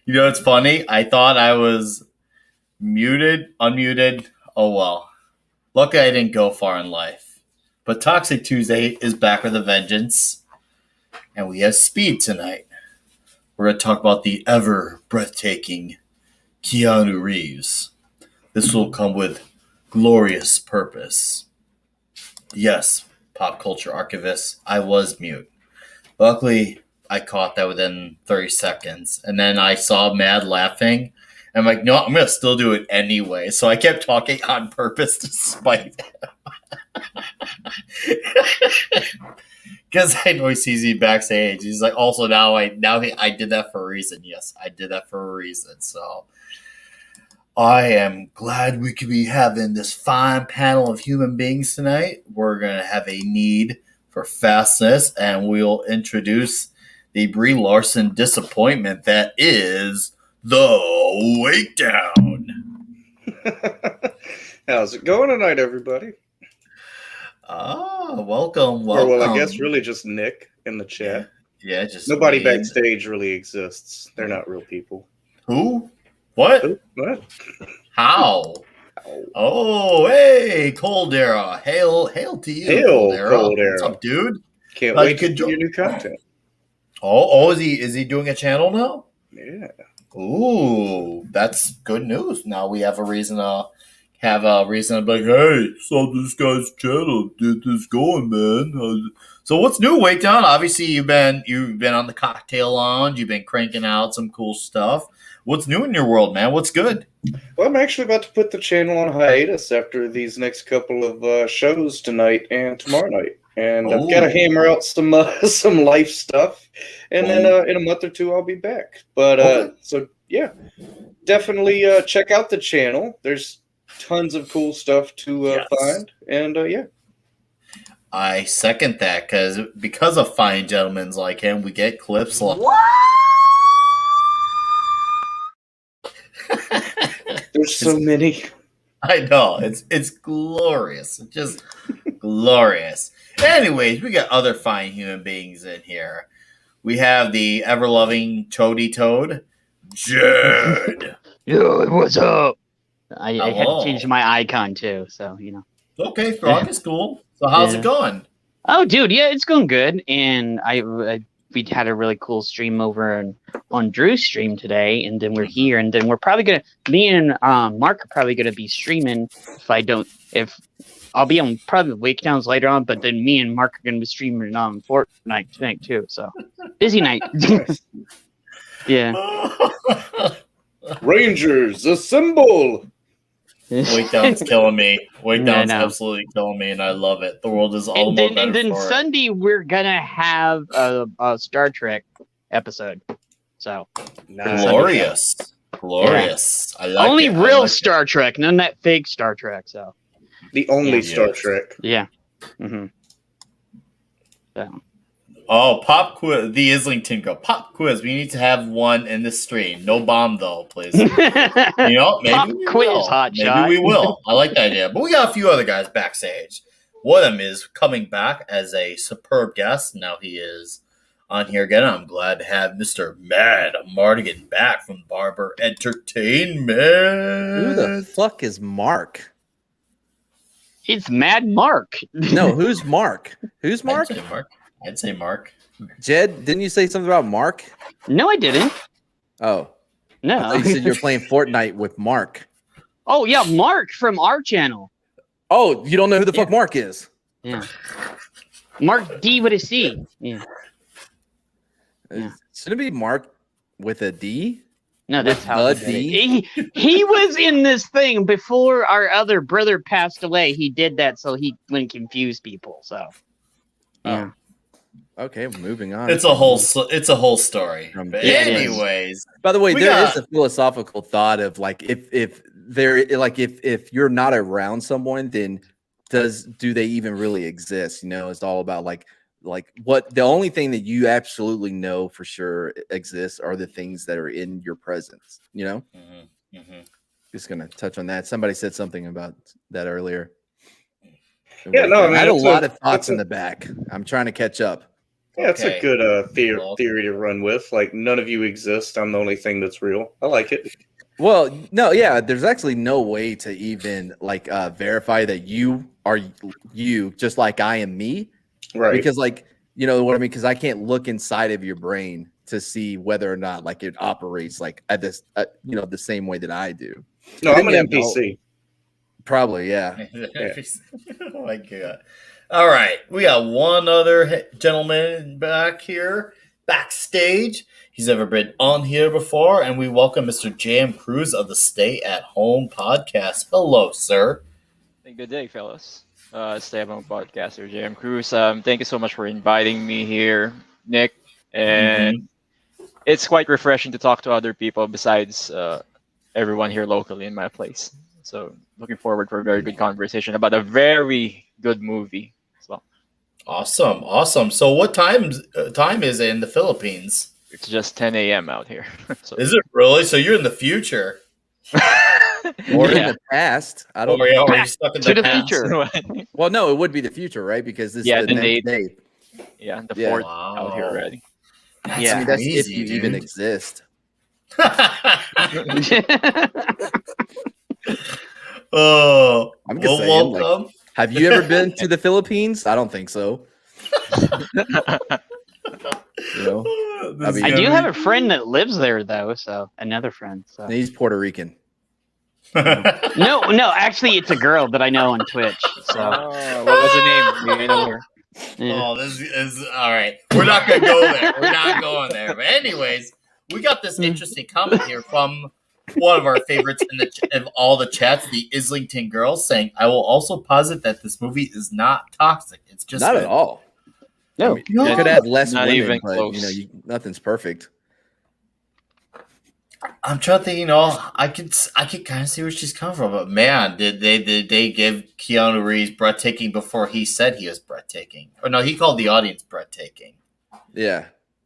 You know, it's funny. I thought I was muted, unmuted. Oh well. Luckily, I didn't go far in life. But Toxic Tuesday is back with a vengeance, and we have speed tonight. We're going to talk about the ever breathtaking Keanu Reeves. This will come with glorious purpose. Yes, pop culture archivist, I was mute. Luckily, I caught that within 30 seconds. And then I saw Mad laughing. I'm like, no, I'm going to still do it anyway. So I kept talking on purpose to spite him. Because I know he sees me backstage. He's like, also I did that for a reason. Yes, I did that for a reason. So I am glad we could be having this fine panel of human beings tonight. We're going to have a need for fastness, and we'll introduce the Brie Larson disappointment that is the Wake Down. How's it going tonight, everybody? Welcome. Or, well, I guess really just Nick in the chat. Yeah, just nobody backstage really exists. They're not real people. Who? What? What? How? Oh, hey, Coldera. Hail to you, Coldera. What's up, dude? Can't wait to do your new content. Is he doing a channel now? Yeah. Ooh, that's good news. Now we have a reason to be like, hey, saw this guy's channel, did this going, man. So what's new, Wake Down? Obviously you've been on the cocktail lounge, you've been cranking out some cool stuff. What's new in your world, man? What's good? Well, I'm actually about to put the channel on hiatus after these next couple of shows tonight and tomorrow night. And I've got to hammer out some life stuff. And then in a month or two, I'll be back. But so, yeah, definitely check out the channel. There's tons of cool stuff to find. And, yeah. I second that because of fine gentlemen like him, we get clips like... What? There's so many. I know. It's glorious. It's just glorious. Anyways, we got other fine human beings in here. We have the ever-loving Toady Toad, Jed. Yo, what's up? I had to change my icon too, so you know. Okay, Frog is cool. So how's it going? Oh, dude, yeah, it's going good. And we had a really cool stream over on Drew's stream today, and then we're here, and then we're probably me and Mark are probably gonna be streaming. If I'll be on probably Wake Downs later on, but then me and Mark are gonna be streaming on Fortnite tonight too. So busy night. Yeah. Rangers, assemble! Wake Down's killing me. Wake Down's absolutely killing me, and I love it. The world is all more better and then for Sunday we're gonna have a Star Trek episode. So glorious. Yeah. I like only real Star Trek, none of that fake Star Trek. So the only Star Trek. Yeah. Mm-hmm. So. Oh, pop quiz. The Islington go. Pop quiz. We need to have one in the stream. No bomb, though, please. Maybe pop we quiz, will. hot maybe shot. we will. I like the idea. But we got a few other guys backstage. One of them is coming back as a superb guest. Now he is on here again. I'm glad to have Mr. Mad Mardigan back from Barber Entertainment. Who the fuck is Mark? It's Mad Mark. No, who's Mark? Who's Mark? I'd say Mark. Jed, didn't you say something about Mark? No, I didn't. Oh. No. I thought you said you were playing Fortnite with Mark. Oh, yeah, Mark from our channel. Oh, you don't know who the fuck Mark is? Yeah. Mark D with a C. Yeah. Shouldn't it be Mark with a D? No, that's how he was in this thing before our other brother passed away. He did that so he wouldn't confuse people. So, yeah. Okay, moving on. It's a whole story. But anyways, by the way, there is a philosophical thought of like if you're not around someone, then do they even really exist? You know, it's all about like what the only thing that you absolutely know for sure exists are the things that are in your presence. You know, just gonna touch on that. Somebody said something about that earlier. Yeah, no, I had a lot of thoughts in the back. I'm trying to catch up. Yeah, it's a Okay. good Well, theory to run with. Like, none of you exist. I'm the only thing that's real. I like it. Well, no, yeah, there's actually no way to even like verify that you are you just like I am me. Right. Because like, you know what I mean? Because I can't look inside of your brain to see whether or not like it operates like at this you know, the same way that I do. No, And I'm then you an have the whole- NPC. probably, yeah. oh my god! All right, we got one other gentleman back here backstage. He's never been on here before, and we welcome Mr. J.M. Cruz of the Stay at Home podcast. Hello, sir. Good day, fellas. Stay at home podcaster JM Cruz. Thank you so much for inviting me here, Nick. And it's quite refreshing to talk to other people besides everyone here locally in my place. So looking forward for a very good conversation about a very good movie as well. Awesome, awesome. So, what time is it in the Philippines? It's just 10 a.m. out here. So Is it really? So you're in the future, Or in yeah. the past. I don't or are you stuck in To the past? future. Well, no, it would be the future, right? Because this Yeah, is the the next date. day. Yeah, the Yeah. fourth out here already. That's Yeah. I mean, that's crazy, if you dude. even exist. Oh, I'm just well, saying, like, welcome. have you ever been to the Philippines? I don't think so. You know, This is I I gonna do be- have a friend that lives there though, so another friend. So he's Puerto Rican. no, actually, it's a girl that I know on Twitch. So Oh, what was the name? Maybe I know her. yeah. Oh, this is all right. We're not gonna go there. We're not going there. But anyways, we got this interesting comment here from one of our favorites in of all the chats, the Islington girl, saying, "I will also posit that this movie is not toxic. It's just Not good." at all. No. I mean, you could have less Not women, even but you know, close. nothing's perfect. I'm trying to think. I could kind of see where she's coming from, but man, did they give Keanu Reeves breathtaking before he said he was breathtaking? Or no, he called the audience breathtaking. Yeah.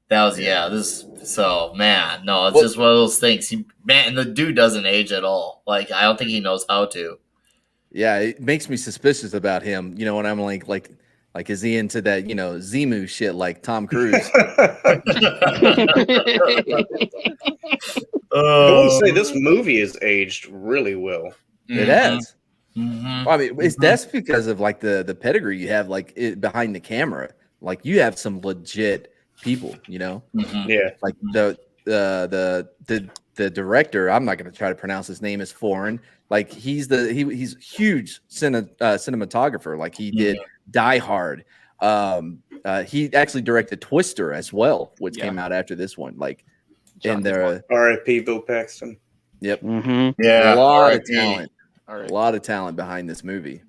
That was this. So man, no, it's Well- just one of those things. And the dude doesn't age at all. Like I don't think he knows how to. Yeah, it makes me suspicious about him. You know, when I'm like, is he into that, you know, Zemu shit like Tom Cruise? I want to say this movie is aged really well. It has. Mhm. Well, I mean, that's because of like the pedigree you have, like behind the camera. Like you have some legit people, you know. Mhm. Yeah. Like the director. I'm not going to try to pronounce his name. Is foreign. Like he's huge cinematographer. Like he did Die Hard. He actually directed Twister as well, which came out after this one. Like, and there, R.I.P. Bill Paxton. yep, Yeah, a lot of R.I.P. talent, All right. a lot of talent behind this movie.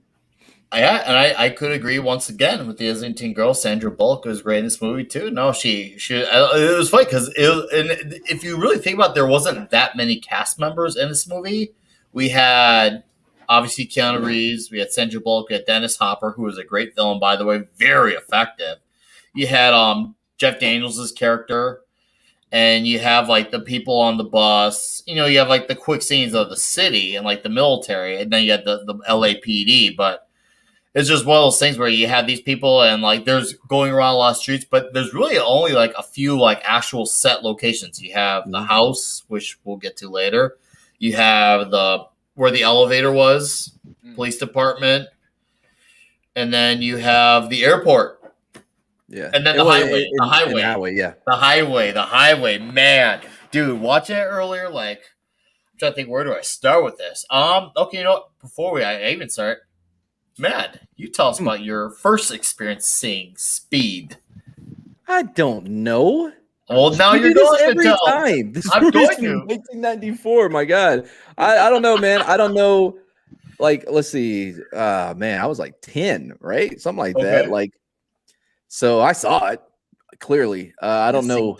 Yeah, and I could agree once again with the Islington girl. Sandra Bullock was great in this movie too. No, she it was funny because and if you really think about it, there wasn't that many cast members in this movie. We had obviously Keanu Reeves, we had Sandra Bullock, we had Dennis Hopper, who was a great villain, by the way, very effective. You had Jeff Daniels' character, and you have like the people on the bus. You know, you have like the quick scenes of the city and like the military, and then you had the LAPD, but it's just one of those things where you have these people and like there's going around a lot of streets, but there's really only like a few like actual set locations. You have the house, which we'll get to later. You have where the elevator was, police department, and then you have the airport. Yeah, And then the highway. Yeah, The highway, man. Dude, watching it earlier, like I'm trying to think, where do I start with this? Okay, you know what? Before I even start, Matt, you tell us about your first experience seeing Speed. I don't know. Well, now We you're do this going to every tell. time. This I'm movie's going from to. 1994. My God, I don't know, man. I don't know. Like, let's see. Man, I was like 10, right? Something like that. Okay. Like, so I saw it clearly. I don't know.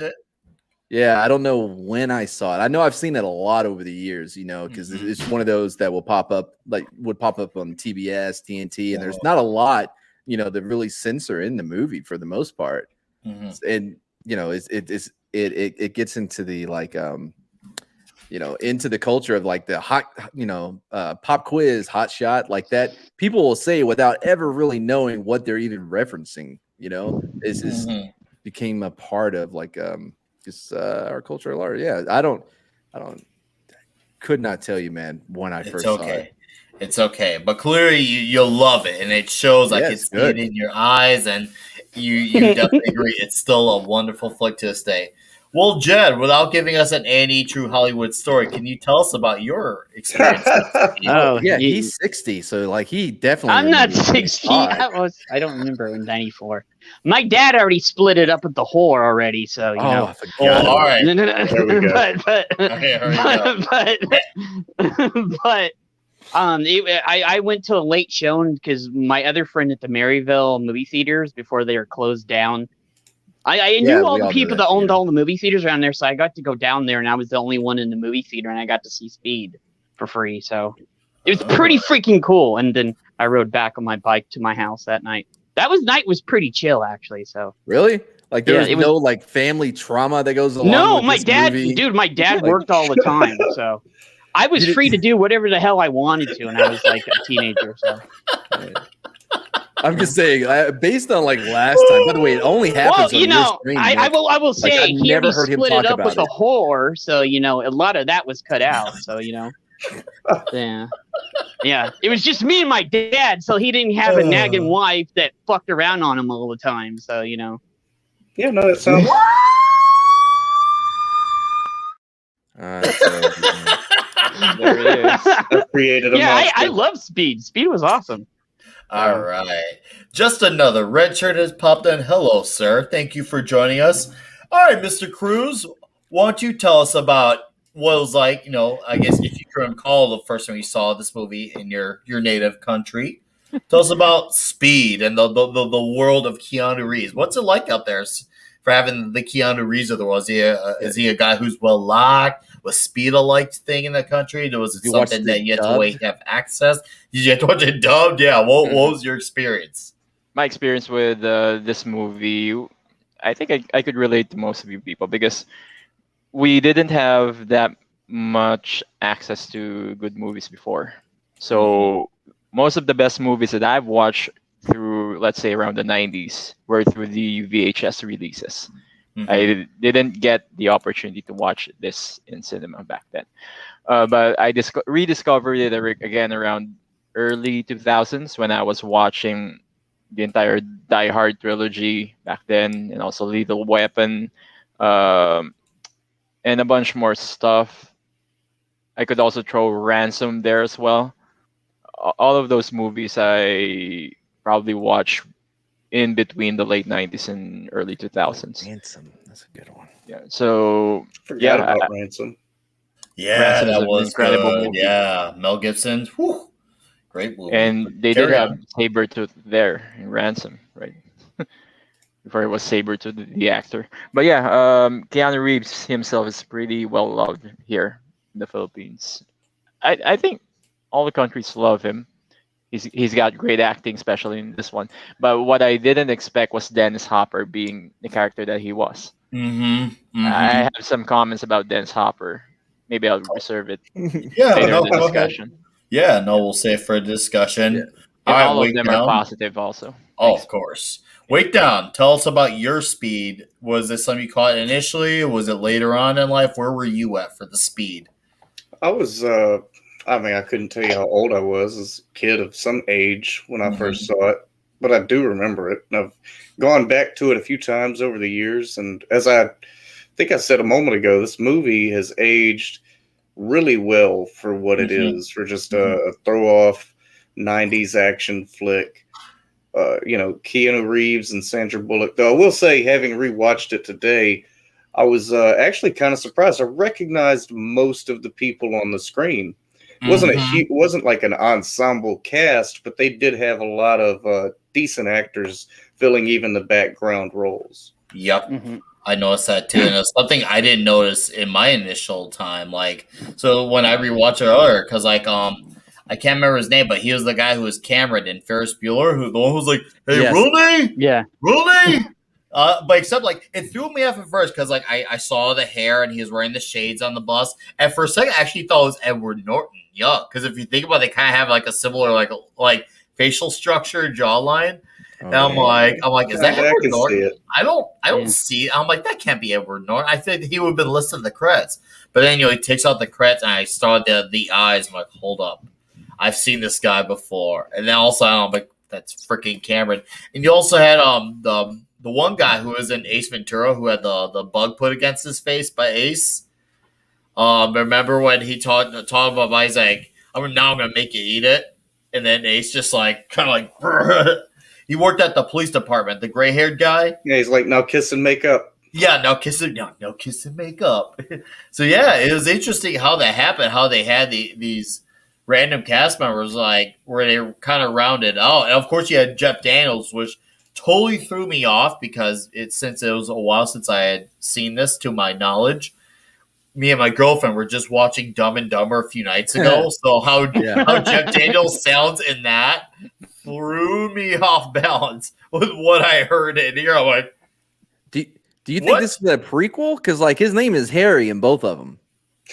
Yeah, I don't know when I saw it. I know I've seen it a lot over the years, you know, because it's one of those that will pop up, like would pop up on TBS, TNT, and there's not a lot, you know, that really censor in the movie for the most part. And you know, it gets into the like you know, into the culture of like the hot, you know, pop quiz, hot shot, like that. People will say without ever really knowing what they're even referencing. You know, became a part of like just our cultural art. Yeah, I don't could not tell you, man, when I It's first saw it. okay. It's okay. But clearly you'll love it, and it shows. I Yeah, can it's see it good. in your eyes, and you definitely agree. It's still a wonderful flick to this day. Well, Jed, without giving us an any true Hollywood story, can you tell us about your experience with Speed? Oh, Yeah, he's 60, so like he definitely I'm not remembers when he 60. saw it. I don't remember in '94. My dad already split it up with the whore already, so you Oh, know. I forgot. Oh, all right. There we go. Okay, here we go. but I went to a late showing because my other friend at the Maryville movie theaters before they were closed down. I knew all we the all knew people that, that owned yeah. all the movie theaters around there, so I got to go down there, and I was the only one in the movie theater, and I got to see Speed for free. So it was pretty freaking cool. And then I rode back on my bike to my house that night. Night was pretty chill, actually. So Really? Like there Yeah, was it was- no like family trauma that goes along no, with my this dad, movie? dude, my dad Like- worked all the time, so I was You didn't- free to do whatever the hell I wanted to, and I was like a teenager. So I'm just saying, based on like last time. By the way, it only happens well, on your stream. I Nick. will say I've he never already heard him split talk it up about with a it. whore, so you know a lot of that was cut out. So you know, yeah, it was just me and my dad, so he didn't have a nagging wife that fucked around on him all the time. So you know, Yeah, no, it sounds. There it is. I've created a yeah, monster. I love Speed. Speed was awesome. All right. Just another red shirt has popped in. Hello, sir. Thank you for joining us. All right, Mr. Cruz, why don't you tell us about what it was like, I guess if you can recall the first time you saw this movie in your native country. Tell us about Speed and the world of Keanu Reeves. What's it like out there for having the Keanu Reeves of the world? Is he a guy who's well liked? Was Speed a liked thing in the country? Was it You watched something it that you had to dubbed? wait to have access? Did you have to watch it dubbed? Yeah. What was your experience? My experience with this movie, I think I could relate to most of you people because we didn't have that much access to good movies before. So most of the best movies that I've watched through, let's say, around the 90s were through the VHS releases. I didn't get the opportunity to watch this in cinema back then. But I rediscovered it again around early 2000s when I was watching the entire Die Hard trilogy back then, and also Lethal Weapon, and a bunch more stuff. I could also throw Ransom there as well. All of those movies I probably watched in between the late 90s and early 2000s. Ransom, that's a good one. Yeah. So Forgot about Ransom. Yeah, Ransom is that an was incredible good. movie. Yeah, Mel Gibson. Whew, great movie. And they Carry did have on. Sabretooth there in Ransom, right? Before it was Sabretooth, the actor. But yeah, Keanu Reeves himself is pretty well loved here in the Philippines. I think all the countries love him. He's got great acting, especially in this one. But what I didn't expect was Dennis Hopper being the character that he was. I have some comments about Dennis Hopper. Maybe I'll reserve it Yeah, later no, in the go ahead. discussion. Yeah, no, we'll save for a discussion. Yeah. And all of wait them down. are positive also. Oh, Thanks. of course. Wait down. Tell us about your Speed. Was this something you caught initially? Was it later on in life? Where were you at for the Speed? I was, I couldn't tell you how old I was as a kid of some age when I first saw it, but I do remember it. And I've gone back to it a few times over the years. And as I think I said a moment ago, this movie has aged really well for what it is, for just a throw-off 90s action flick. Keanu Reeves and Sandra Bullock. Though I will say, having rewatched it today, I was actually kind of surprised. I recognized most of the people on the screen. It wasn't like an ensemble cast, but they did have a lot of decent actors filling even the background roles. Yep. I noticed that too, and it's something I didn't notice in my initial time. So when I rewatched it earlier, because I can't remember his name, but he was the guy who was Cameron in Ferris Bueller, the one who was like, "Hey, Yes. Rooney, Yeah. Rooney." But except it threw me off at first because I saw the hair and he was wearing the shades on the bus. And for a second, I actually thought it was Edward Norton Young, because if you think about it, they kind of have like a similar like facial structure, jawline. And I'm like, is that I Edward can see Norton? it. I don't Yeah. see it. I'm like, that can't be Edward Norton. I think he would have been listed in the credits. But then he takes out the credits, and I saw the eyes. I'm like, hold up, I've seen this guy before. And then also I'm like, that's freaking Cameron. And you also had the one guy who was in Ace Ventura who had the bug put against his face by Ace. Remember when he talked about he's like, I'm gonna make you eat it, and then Ace just like kind of like he worked at the police department, the gray haired guy. Yeah, he's like, now kiss and make up. Yeah, no kissing, no kissing, make up. So yeah, it was interesting how that happened. How they had these random cast members like where they were kind of rounded out, and of course you had Jeff Daniels, which totally threw me off because since it was a while since I had seen this to my knowledge. Me and my girlfriend were just watching Dumb and Dumber a few nights ago. So how Jeff Daniels sounds in that threw me off balance with what I heard in here. I'm like, Do you think this is a prequel? Because like his name is Harry in both of them.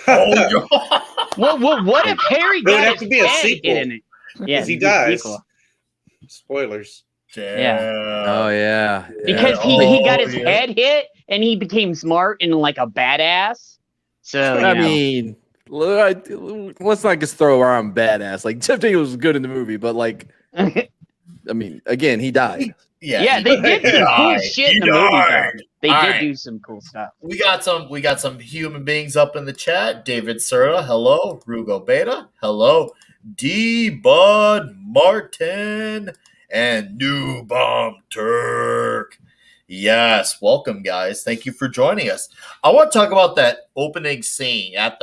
oh, Well, what if Harry It would got have his to be a head sequel. hit in it? Yeah, Because he it'd be a dies. sequel. Spoilers. Oh yeah. Because he got his head hit and he became smart and like a badass. So I mean, let's not just throw around badass. Like Jeff Daniels was good in the movie, but like, I mean, again, he died. yeah, they did some cool shit in the movie. Though. They All did right. do some cool stuff. We got some human beings up in the chat. David Serta, hello. Rugo Beta, hello. D Bud Martin and New Bomb Turk. Yes, welcome guys. Thank you for joining us. I want to talk about that opening scene at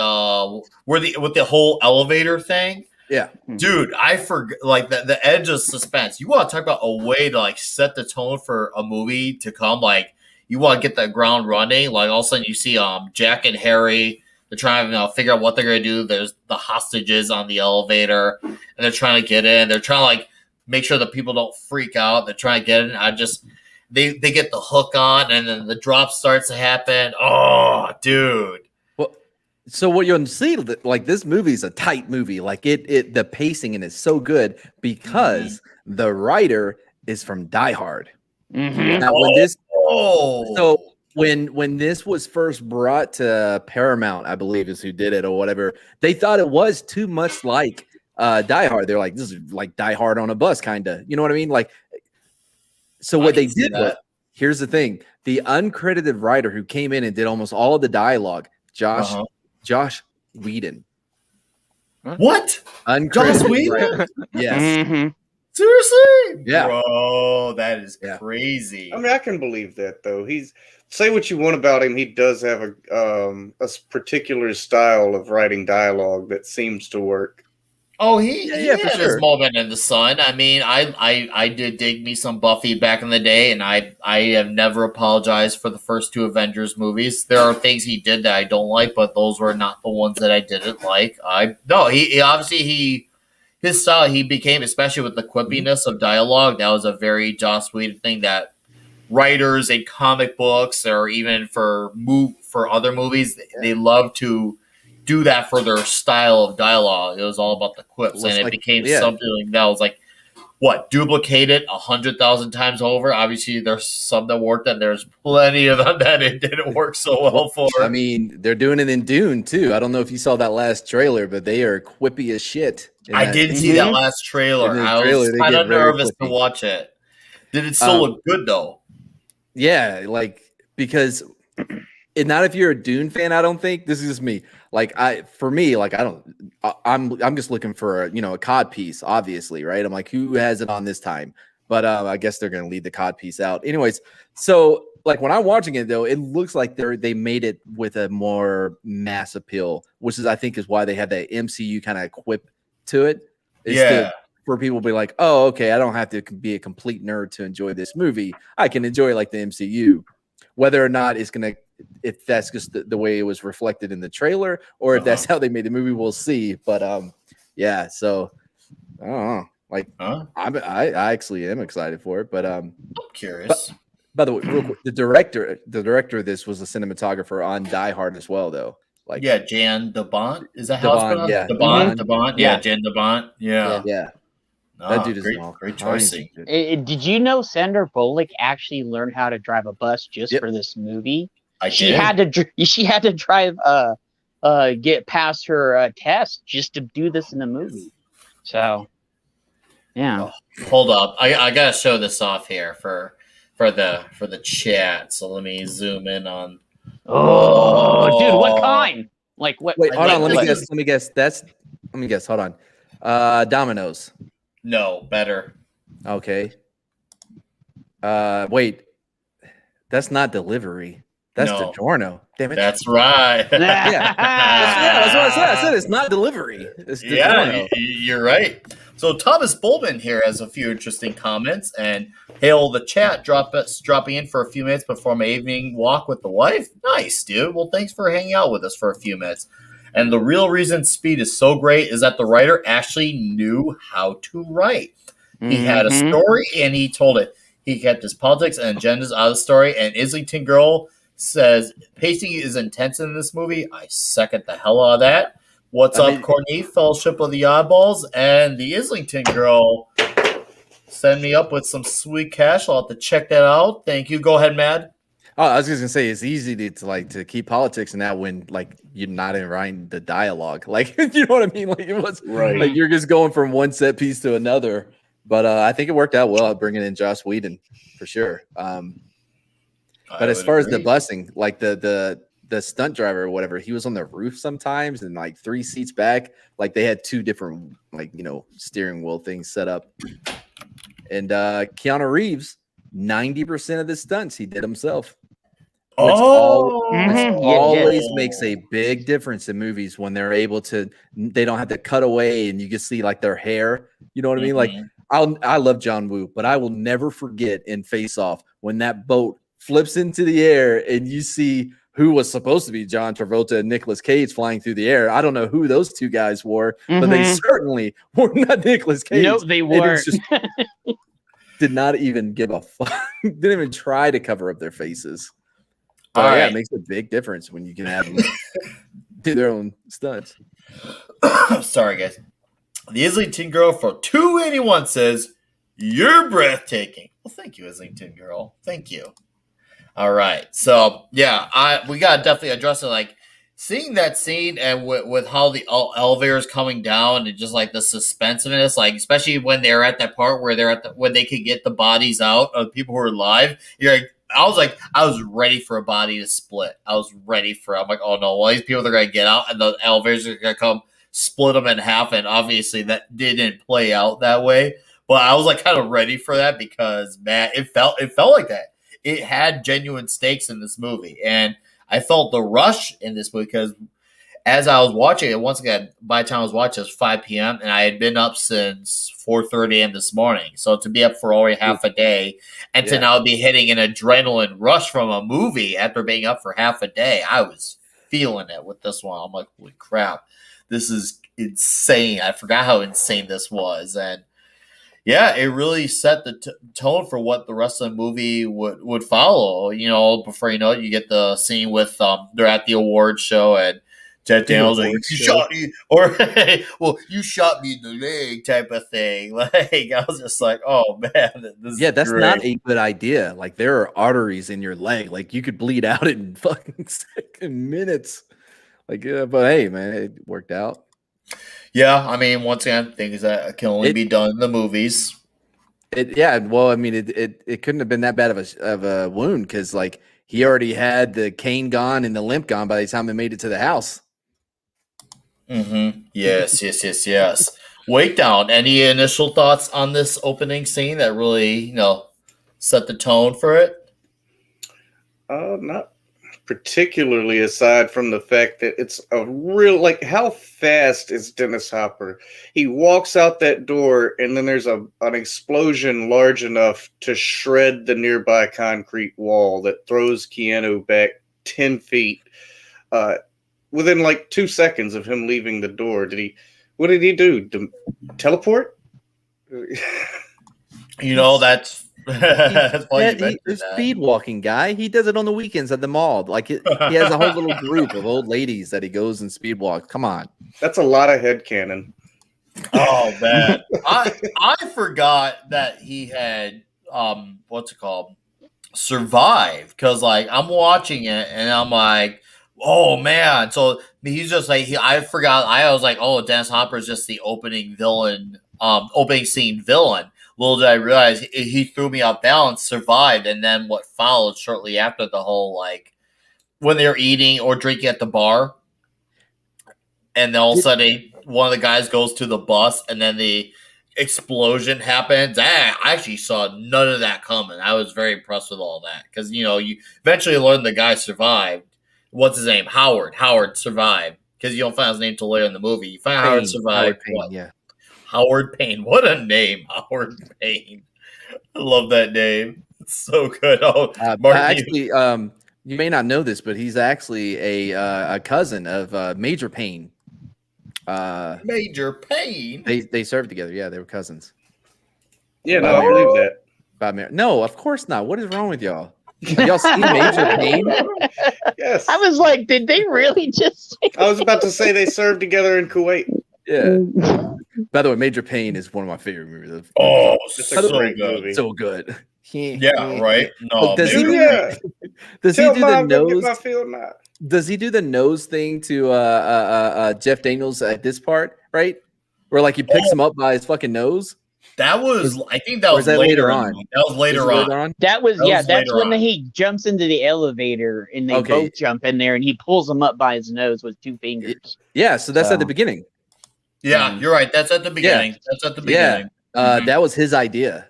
with the whole elevator thing. Yeah, dude, I forgot like the edge of suspense. You want to talk about a way to like set the tone for a movie to come? Like you want to get the ground running. Like all of a sudden you see Jack and Harry. They're trying to figure out what they're gonna do. There's the hostages on the elevator, and they're trying to get in. They're trying to like make sure that people don't freak out. They're trying to get in. They get the hook on, and then the drop starts to happen. Oh, dude. Well, so what you'll see, like this movie is a tight movie. Like the pacing in it is so good because the writer is from Die Hard. Mm-hmm. Now, when this was first brought to Paramount, I believe is who did it or whatever, they thought it was too much like Die Hard. They're like, this is like Die Hard on a bus, kind of. You know what I mean? Like. So what they did was, here's the thing: the uncredited writer who came in and did almost all of the dialogue, Josh Whedon. What? Uncredited Josh Whedon? writer. Yes. Mm-hmm. Seriously? Yeah. Bro, that is crazy. I mean, I can believe that though. Say what you want about him, he does have a particular style of writing dialogue that seems to work. Oh, he for had sure. his moment in the sun. I mean, I did dig me some Buffy back in the day, and I have never apologized for the first two Avengers movies. There are things he did that I don't like, but those were not the ones that I didn't like. He obviously his style he became, especially with the quippiness of dialogue. That was a very Joss Whedon thing that writers in comic books or even for other movies they love to do that for their style of dialogue. It was all about the quips, and it became something that was like, duplicated 100,000 times over. Obviously, there's some that worked, and there's plenty of them that it didn't work so well for. I mean, they're doing it in Dune too. I don't know if you saw that last trailer, but they are quippy as shit. I did see that last trailer. I was kind of nervous to watch it. Did it still look good though? Yeah, like because. Not if you're a Dune fan, I don't think. This is just me. Like I'm just looking for a cod piece, obviously, right? I'm like, who has it on this time? But I guess they're gonna leave the cod piece out. Anyways, so like when I'm watching it though, it looks like they made it with a more mass appeal, which is I think is why they have that MCU kind of quip to it. For people to be like, oh, okay, I don't have to be a complete nerd to enjoy this movie. I can enjoy like the MCU. Whether or not it's gonna, if that's just the way it was reflected in the trailer, or if that's how they made the movie, we'll see. But yeah. So I don't know. Like I actually am excited for it. But I'm curious. By the way, real quick, the director of this was a cinematographer on Die Hard as well, though. Like Jan de Bont, is that how it's pronounced? Yeah, de Bont. Yeah, Jan de Bont. Yeah. Yeah. That dude is great, all great kinds choicing. of good. Did you know Sandra Bullock actually learned how to drive a bus just Yep. for this movie? I She did. had to drive get past her test just to do this in the movie. So, yeah. Oh, hold up, I gotta show this off here for the chat. So let me zoom in on. Oh, dude, what kind? Like what? Wait, hold like on. Let me this guess. is- Let me guess. Let me guess. Hold on. Domino's. No, better. Okay. Wait. That's not delivery. That's No, DiGiorno. Damn it. that's right. Yeah. That's what I said. I said it's not delivery. It's Yeah, DiGiorno. you're right. So Thomas Boltman here has a few interesting comments, and hail the chat dropping in for a few minutes before my evening walk with the wife. Nice, dude. Well, thanks for hanging out with us for a few minutes. And the real reason Speed is so great is that the writer actually knew how to write. He had a story and he told it. He kept his politics and agendas out of the story. And Islington Girl says pacing is intense in this movie. I second the hell out of that. What's up, Courtney? Fellowship of the Oddballs and the Islington Girl. Send me up with some sweet cash. I'll have to check that out. Thank you. Go ahead, Mad. Oh, I was just gonna say it's easy to keep politics in that when like you're not in writing the dialogue. Like you know what I mean? Like it was Right. like you're just going from one set piece to another. But I think it worked out well bringing in Joss Whedon for sure. But as far as the busing, like the stunt driver or whatever, he was on the roof sometimes and like 3 seats back. Like they had 2 different steering wheel things set up. And Keanu Reeves, 90% of the stunts he did himself. Which always makes a big difference in movies when they're able to. They don't have to cut away, and you can see like their hair. You know what I mean? Like I love John Woo, but I will never forget in Face Off when that boat flips into the air and you see who was supposed to be John Travolta and Nicolas Cage flying through the air. I don't know who those 2 guys were, but they certainly were not Nicolas Cage. No, they weren't. Did not even give a fuck. Didn't even try to cover up their faces. But All right. it makes a big difference when you can have them do their own stunts. Sorry, guys. The Islington Girl for 281 says, "You're breathtaking." Well, thank you, Islington Girl. Thank you. All right. So, yeah, we got to definitely address it. Like, seeing that scene and with how the elevator is coming down and just like the suspensiveness, like especially when they're at that part where when they could get the bodies out of people who are alive, I was ready for a body to split. I'm like, oh no, well, these people are going to get out and the elevators are going to come split them in half. And obviously that didn't play out that way. But I was like kind of ready for that because, man, it felt like that. It had genuine stakes in this movie. And I felt the rush in this movie because as I was watching it, once again, by the time I was watching, it was 5 p.m. and I had been up since 4:30 a.m. this morning. So to be up for already half a day and to now be hitting an adrenaline rush from a movie after being up for half a day, I was feeling it with this one. I'm like, holy crap, this is insane. I forgot how insane this was. And yeah, it really set the tone for what the rest of the movie would follow. Before you know it, you get the scene with they're at the award show and Ted Daniels like, you shot me, or well, you shot me in the leg type of thing. Like I was just like, oh man, that's great. not a good idea. Like there are arteries in your leg, like you could bleed out in fucking minutes. Like, but hey, man, it worked out. Yeah, I mean, once again, things that can only be done in the movies. It couldn't have been that bad of a wound because like he already had the cane gone and the limp gone by the time it made it to the house. Yes. Wait down. Any initial thoughts on this opening scene that really, set the tone for it? Not particularly, aside from the fact that it's a real, like, how fast is Dennis Hopper? He walks out that door and then there's an explosion large enough to shred the nearby concrete wall that throws Keanu back 10 feet within like 2 seconds of him leaving the door. What did he do? Teleport? That's He's speed walking guy. He does it on the weekends at the mall. Like he has a whole little group of old ladies that he goes and speed walks. Come on, that's a lot of headcanon. Oh man, I forgot that he had what's it called, survived, because like I'm watching it and I'm like, oh man. So he's just like I forgot. I was like, oh, Dennis Hopper is just the opening villain, opening scene villain. Little did I realize he threw me off balance, survived, and then what followed shortly after the whole like when they're eating or drinking at the bar, and then all of a sudden one of the guys goes to the bus, and then the explosion happens. I actually saw none of that coming. I was very impressed with all that because you eventually learn the guy survived. What's his name? Howard survived because you don't find his name till later in the movie. You find Howard survived. Howard Payne, what? yeah. Howard Payne. What a name, Howard Payne. I love that name. It's so good. Oh, Martin, actually, you may not know this, but he's actually a cousin of Major Payne. Major Payne. They served together. Yeah, they were cousins. Yeah, no, I believe that. No, of course not. What is wrong with y'all? Have y'all seen Major Payne? Yes. I was like, did they really just? I was about to say they served together in Kuwait. Yeah. By the way, Major Payne is one of my favorite movies. Oh, It's a great movie. So good. Yeah, right. No, does he Major do, does he Tell do the Mom go get nose? my field now. Does he do the nose thing to Jeff Daniels at this part, right? Where like he picks him up by his fucking nose? That was, I think that Or was is that later later on. on? That was later on. That was That yeah. was That's later when on. he jumps into the elevator and they both jump in there and he pulls him up by his nose with two fingers. Yeah, so that's at the beginning. Yeah, you're right. That's at the beginning. Yeah. That's at the beginning. That was his idea.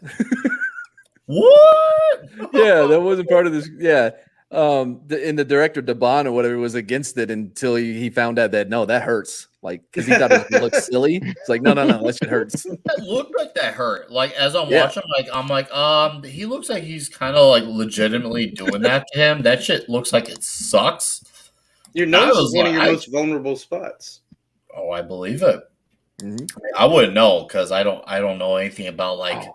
What? Yeah, that wasn't part of this. Yeah. The director Debon or whatever was against it until he found out that no, that hurts. Like because he thought it would look silly. It's like no, that shit hurts. That looked like that hurt. Like as I'm watching, I'm like, he looks like he's kind of like legitimately doing that to him. That shit looks like it sucks. Your nose is one of your most vulnerable spots. Oh, I believe it. I wouldn't know because I don't know anything about like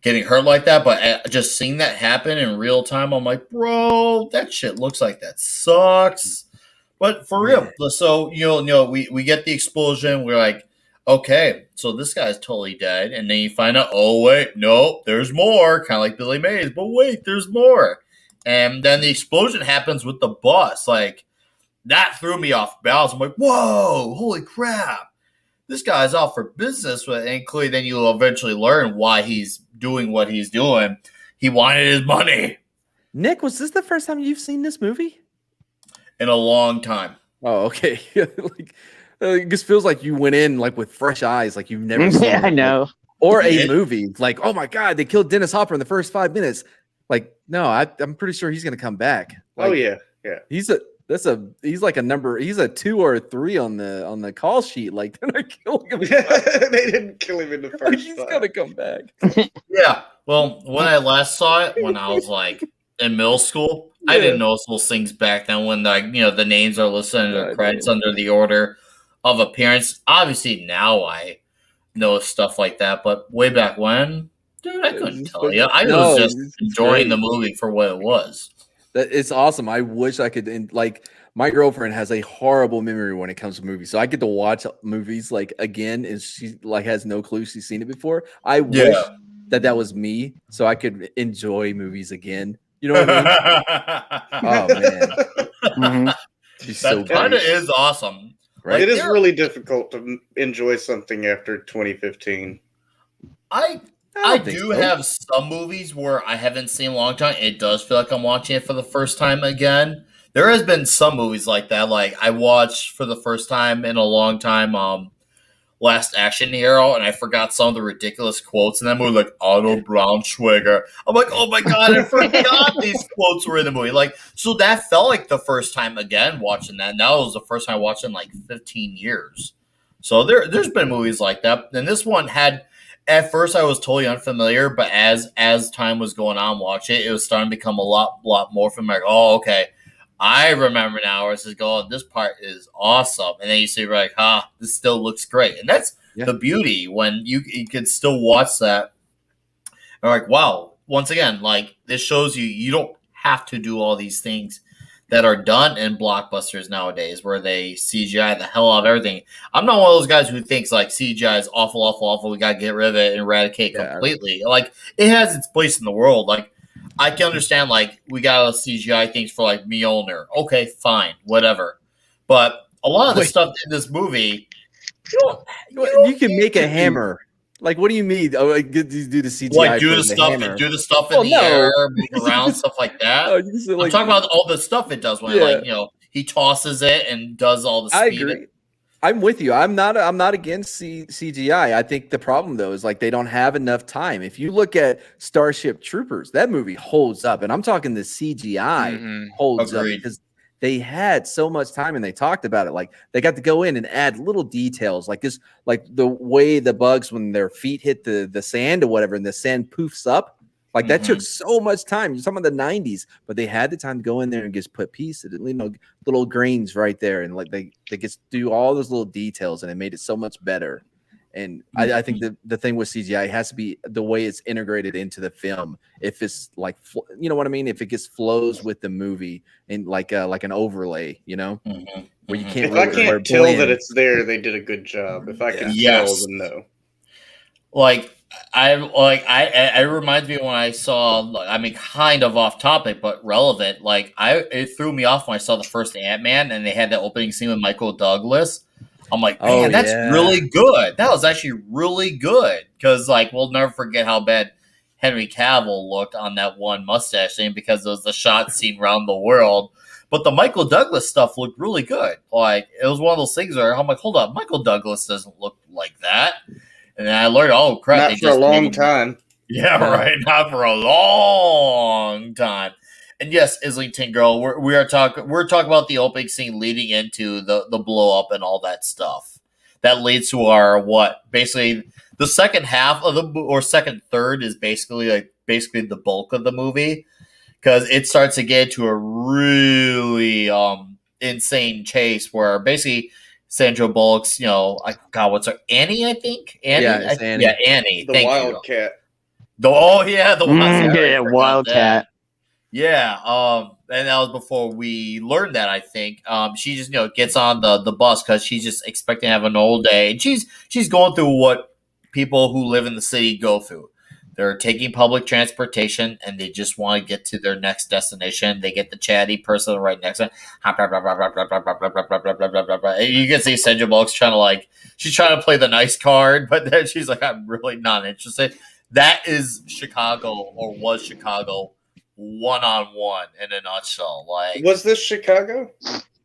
getting hurt like that. But just seeing that happen in real time, I'm like, bro, that shit looks like that sucks. But for real, so we get the explosion. We're like, okay, so this guy's totally dead, and then you find out, oh wait, nope, there's more. Kind of like Billy Mays, but wait, there's more. And then the explosion happens with the bus. Like that threw me off balance. I'm like, whoa, holy crap. This guy's out for business, and clearly then you'll eventually learn why he's doing what he's doing. He wanted his money. Nick, was this the first time you've seen this movie? In a long time. Oh, okay. Like, it just feels like you went in like with fresh eyes, like you've never seen it. I know. Like, or a movie. Like, oh my God, they killed Dennis Hopper in the first 5 minutes. Like, no, I'm pretty sure he's gonna come back. Like, oh yeah. He's like a number. He's a 2 or a 3 on the call sheet. Like they're not killing him. They didn't kill him in the first. He's gonna come back. Yeah. Well, when I last saw it, when I was like in middle school, I didn't know those things back then. When the names are listed under the credits under the order of appearance. Obviously, now I know stuff like that, but way back when, dude, I couldn't tell you. I was just enjoying the movie for what it was. It's awesome. I wish I could. Like my girlfriend has a horrible memory when it comes to movies, so I get to watch movies like again, and she like has no clue she's seen it before. I wish that was me, so I could enjoy movies again. You know what I mean? Oh man, that kind of is awesome. Right? It is really difficult to enjoy something after 2015. I do have some movies where I haven't seen in a long time. It does feel like I'm watching it for the first time again. There has been some movies like that. Like I watched for the first time in a long time Last Action Hero, and I forgot some of the ridiculous quotes in that movie, like Otto Braunschweiger. I'm like, oh my God, I forgot these quotes were in the movie. Like, so that felt like the first time again watching that. Now it was the first time watching in like 15 years. So there's been movies like that. And this one had, at first I was totally unfamiliar, but as time was going on watching it, it was starting to become a lot more familiar. Oh, okay. I remember now where it says, "Oh, this part is awesome," and then you see, like, this still looks great," and that's the beauty when you can still watch that. And like, wow, once again, like this shows you don't have to do all these things that are done in blockbusters nowadays, where they CGI the hell out of everything. I'm not one of those guys who thinks like CGI is awful, awful, awful. We gotta get rid of it and eradicate Yeah. completely. Like it has its place in the world. Like I can understand like we got CGI things for like Mjolnir. Okay, fine, whatever. But a lot of the Wait. stuff in this movie, You can make a hammer. Like, what do you mean? Oh, like, do the CGI like do for the stuff, hammer? do the stuff in Well, the no. air, move around, stuff like that. Oh, you can say, I'm like, talking about all the stuff it does when Yeah. like he tosses it and does all the speed. I agree. I'm with you. I'm not against CGI. I think the problem though is like they don't have enough time. If you look at Starship Troopers, that movie holds up, and I'm talking the CGI holds up Agreed. because they had so much time and they talked about it. Like they got to go in and add little details, like this, like the way the bugs when their feet hit the sand or whatever, and the sand poofs up. Like that took so much time. You're talking about the 90s, but they had the time to go in there and just put pieces, little grains right there, and like they just do all those little details, and it made it so much better. And I think the thing with CGI, it has to be the way it's integrated into the film. If it's like, you know what I mean? If it just flows with the movie and like an overlay, where you can't. If I can't tell that it's there, they did a good job. If I can tell, then no. Like it reminds me when I saw, I mean, kind of off topic but relevant. Like it threw me off when I saw the first Ant-Man and they had that opening scene with Michael Douglas. I'm like, man, that's really good. That was actually really good because like we'll never forget how bad Henry Cavill looked on that one mustache thing because it was the shot seen around the world. But the Michael Douglas stuff looked really good. Like it was one of those things where I'm like, hold up, Michael Douglas doesn't look like that. And then I learned, oh crap! Not for a long time. Yeah, right. Not for a long time. And yes, Islington Girl, we're talking about the opening scene leading into the blow up and all that stuff. That leads to our basically the second half of or second third is basically the bulk of the movie because it starts to get to a really insane chase where basically Sandra Bullock's, what's her Annie? I think Annie. Yeah, it's Annie. Yeah, Annie. The Wildcat. The Wildcat. Yeah, and that was before we learned that. I think she just gets on the bus because she's just expecting to have an old day, and she's going through what people who live in the city go through. They're taking public transportation and they just want to get to their next destination. They get the chatty person right next to them. You can see Sandra Bullock's she's trying to play the nice card, but then she's like, I'm really not interested. That is Chicago, or was Chicago, one-on-one in a nutshell. Like, was this Chicago?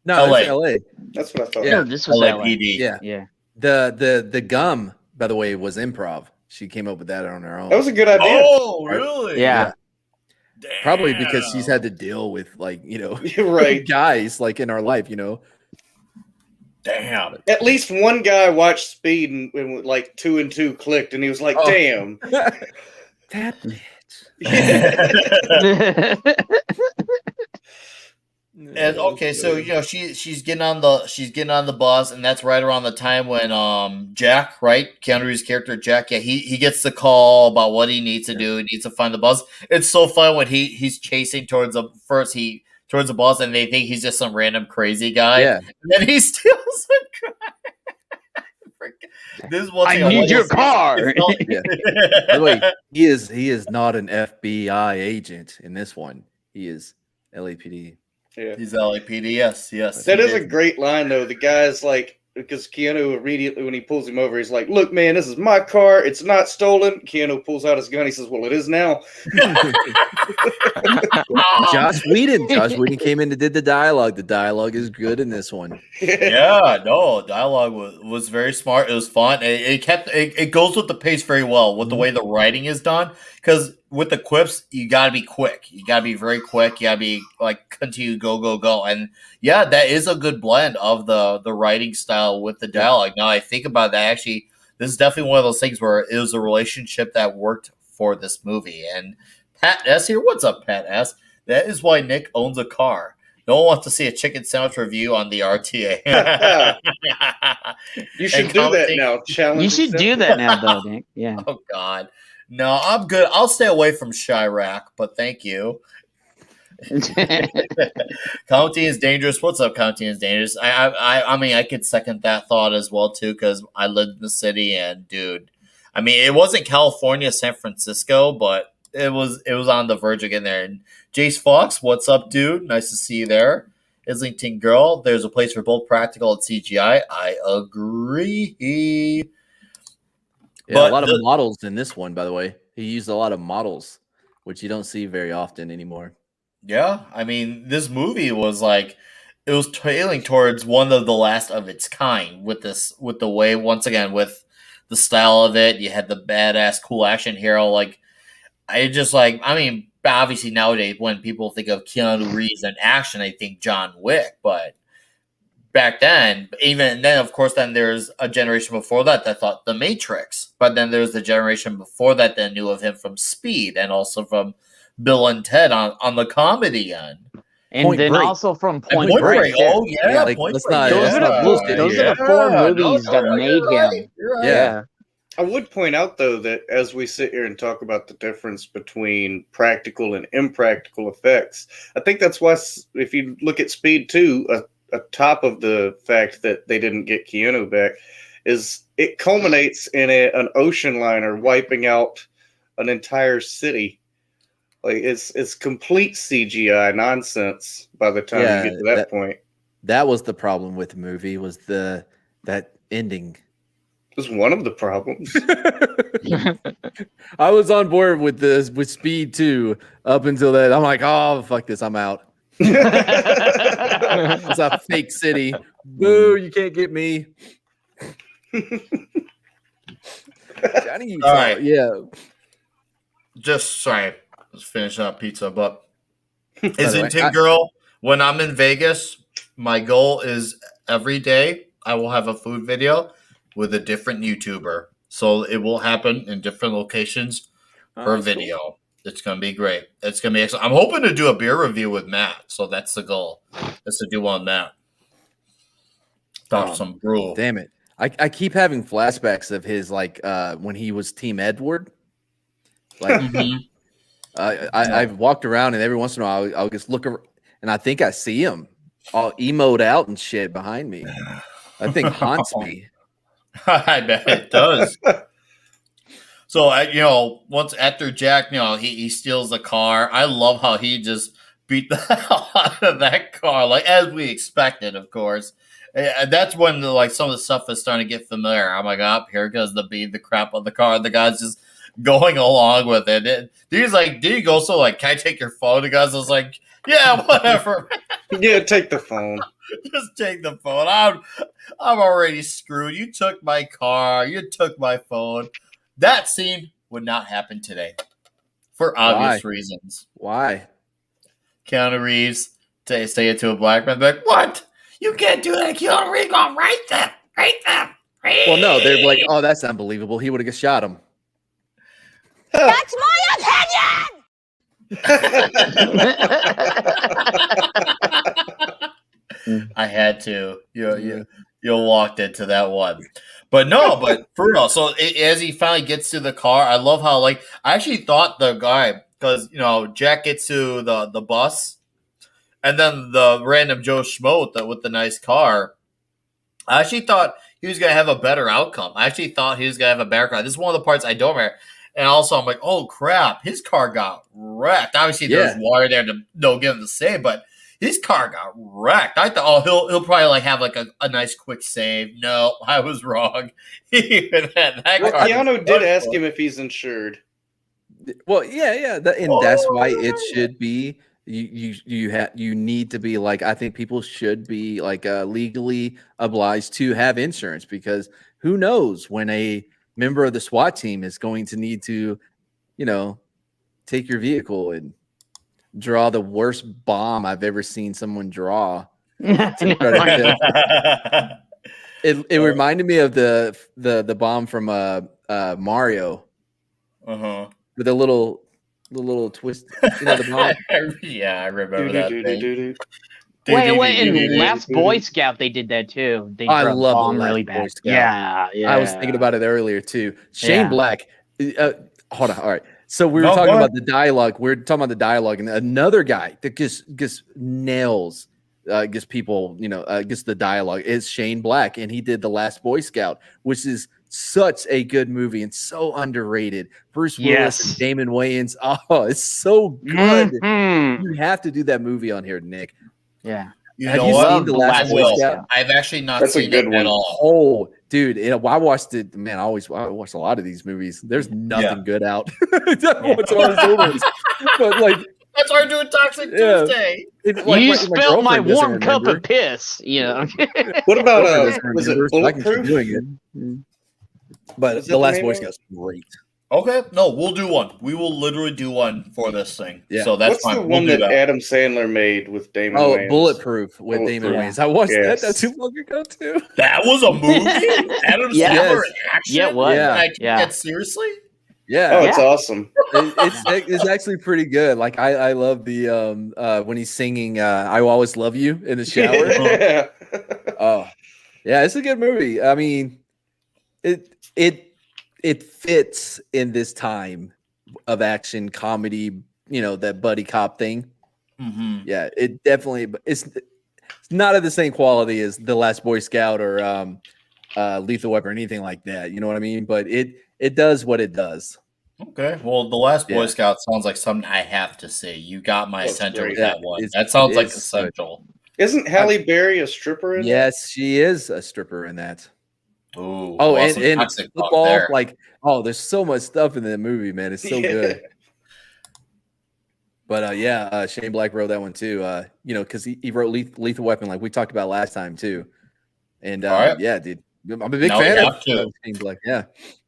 No, LA. it's LA. That's what I thought. Yeah, this was LAPD. Yeah. The gum, by the way, was improv. She came up with that on her own. That was a good idea. Oh, really? Yeah. Damn. Probably because she's had to deal with You're right. guys in our life, Damn. At least one guy watched Speed and like 2 and 2 clicked, and he was like, "Damn, that bitch." And okay, so she's getting on the bus, and that's right around the time when Jack, right, Keanu Reeves' character Jack, he gets the call about what he needs to do. He needs to find the bus. It's so fun when he's chasing towards the bus, and they think he's just some random crazy guy. Yeah, and then he steals the car. This is one thing I need your car. By the way, he is not an FBI agent in this one. He is LAPD. Yeah. He's LAPD. Yes. That is a great line, though. The guy's like, because Keanu immediately, when he pulls him over, he's like, "Look, man, this is my car. It's not stolen." Keanu pulls out his gun. He says, "Well, it is now." Josh Whedon came in and did the dialogue. The dialogue is good in this one. Yeah, no, dialogue was very smart. It was fun. It goes with the pace very well with the way the writing is done. Because with the quips, you got to be quick. You got to be very quick. You got to be continue go. And yeah, that is a good blend of the writing style with the dialogue. Now I think about that, actually, this is definitely one of those things where it was a relationship that worked for this movie. And Pat S here, what's up, Pat S? That is why Nick owns a car. No one wants to see a chicken sandwich review on the RTA. You should do that now. Challenge. You should do that now, though, Nick. Yeah. Oh God, no, I'm good. I'll stay away from Chirac, but thank you. County is dangerous. What's up, County is dangerous? I mean, I could second that thought as well too, because I lived in the city, and dude, I mean, it wasn't California, San Francisco, but it was on the verge of getting there. And Jace Fox, what's up, dude? Nice to see you there. Islington Girl, there's a place for both practical and CGI. I agree. Yeah, But a lot of models in this one, by the way. He used a lot of models, which you don't see very often anymore. Yeah, I mean, this movie was like it was tailing towards one of the last of its kind with the way once again with the style of it. You had the badass cool action hero. Like I mean, obviously nowadays when people think of Keanu Reeves and action, they think John Wick, but back then, even then, of course, then there's a generation before that thought The Matrix, but then there's the generation before that that knew of him from Speed and also from Bill and Ted on the comedy end. And Point then Break. also from And Point Point Break. Break, too. oh yeah, Like, Point let's Break. not- Those let's are not the bullshit those here. are the four movies no, that you're made right, him. you're right. Yeah. I would point out, though, that as we sit here and talk about the difference between practical and impractical effects, I think that's why, if you look at Speed 2, a top of the fact that they didn't get Keanu back is it culminates in an ocean liner wiping out an entire city. Like it's complete CGI nonsense by the time Yeah, you get to that point. That was the problem with the movie, was that ending. It's one of the problems. I was on board with Speed 2 up until that. I'm like, oh fuck this, I'm out. It's a fake city. Boo, you can't get me. Johnny Utah. All right. Yeah. Just sorry, let's finish up pizza. But By the way, Islington Girl, when I'm in Vegas, my goal is every day I will have a food video with a different YouTuber. So it will happen in different locations per that's cool. video. It's gonna be great. It's gonna be excellent. I'm hoping to do a beer review with Matt. So that's the goal. Is to do one with Matt. Talk some brew. Damn it. I keep having flashbacks of his when he was Team Edward. Like Mhm. I've walked around and every once in a while I'll just look around and I think I see him all emoed out and shit behind me. That thing haunts me. I bet it does. So, once after Jack, he steals the car. I love how he just beat the hell out of that car, like as we expected, of course. And that's when some of the stuff is starting to get familiar. I'm like, oh, here goes the crap of the car. The guy's just going along with it. Did he go so like, can I take your phone? The guy's just like, yeah, whatever. Yeah, take the phone. Just take the phone. I'm already screwed. You took my car. You took my phone. That scene would not happen today for obvious reasons. Why? Keanu Reeves say it to a black man, like, what? You can't do that. Keanu Reeves gonna write them. Well, no, they're like, oh, that's unbelievable. He would have just shot him. That's my opinion! I had to. You walked into that one. But for real. So as he finally gets to the car, I love how I actually thought the guy, because Jack gets to the bus, and then the random Joe Schmo with the nice car. I actually thought he was gonna have a better outcome. I actually thought he was gonna have a better car. This is one of the parts I don't remember. And also, I'm like, oh crap, his car got wrecked. Obviously, there's water there to give him the save, but his car got wrecked. I thought, he'll probably have a nice quick save. No, I was wrong. He even had that car. Keanu did ask him if he's insured. Well, yeah, that's why it should be. You need to be I think people should be legally obliged to have insurance, because who knows when a member of the SWAT team is going to need to, take your vehicle and draw the worst bomb I've ever seen someone draw. It reminded me of the bomb from Mario. Uh-huh. With the little twist, the bomb. Yeah, I remember that thing. Wait, in Last Boy Scout they did that too. They I dropped love bomb the really Last Boy bad. Scout. Yeah. I was thinking about it earlier too. Shane Yeah. Black. Hold on. All right. So we were talking about the dialogue. We're talking about the dialogue, and another guy that just nails, gets people, gets the dialogue is Shane Black, and he did The Last Boy Scout, which is such a good movie and so underrated. Bruce Willis and Damon Wayans. Oh, it's so good. You have to do that movie on here, Nick. Yeah. Have you seen The Last Boy Scout? I've actually not seen it at all. Oh, dude, I watched it. Man, I watch a lot of these movies. There's nothing good out. But like, that's why we're doing Toxic Tuesday. You spilled my warm cup of piss. What about was it Bulletproof? Doing it. But The Last Boy Scout's great. Okay, no, we'll do one. We will literally do one for this thing. Yeah. So that's fine. What's the one that Adam Sandler made with Damon Wayans? Bulletproof with Damon Wayans. I watched that not too long ago too. That was a movie? Adam Sandler in action? Yeah, it was. I take that seriously? Yeah. Oh, it's awesome. It's actually pretty good. Like I love the when he's singing "I Will Always Love You" in the shower. Oh, yeah, it's a good movie. I mean, it fits in this time of action comedy, that buddy cop thing. Mm-hmm. Yeah, it definitely. It's not of the same quality as The Last Boy Scout or Lethal Weapon or anything like that. You know what I mean? But it does what it does. Okay. Well, The Last Boy Scout sounds like something I have to see. You got my attention with that one. That sounds like essential. Isn't Halle Berry a stripper in that? Yes, she is a stripper in that. Ooh, and football, there's so much stuff in that movie, man. It's so good. But Shane Black wrote that one too. Because he wrote Lethal Weapon, like we talked about last time too. And yeah, dude, I'm a big fan of Shane Black. Yeah.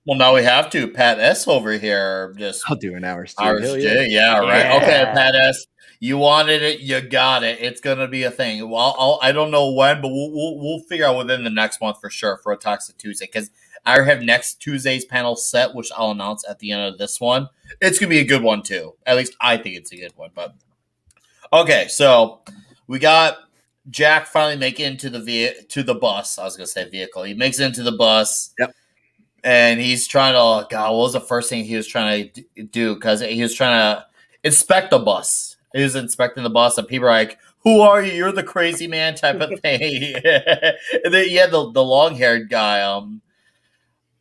Well, now we have to. Pat S over here I'll do an hour. Yeah, right. Okay, Pat S. You wanted it, you got it. It's gonna be a thing. Well, I don't know when, but we'll figure out within the next month for sure for a Toxic Tuesday, because I have next Tuesday's panel set, which I'll announce at the end of this one. It's gonna be a good one too. At least I think it's a good one. But okay, so we got Jack finally making it to the bus. I was gonna say vehicle. He makes it into the bus. Yep. And he's trying to. God, what was the first thing he was trying to do? Because he was trying to inspect the bus. He was inspecting the bus, and people are like, "Who are you? You're the crazy man," type of thing. And then you had the long-haired guy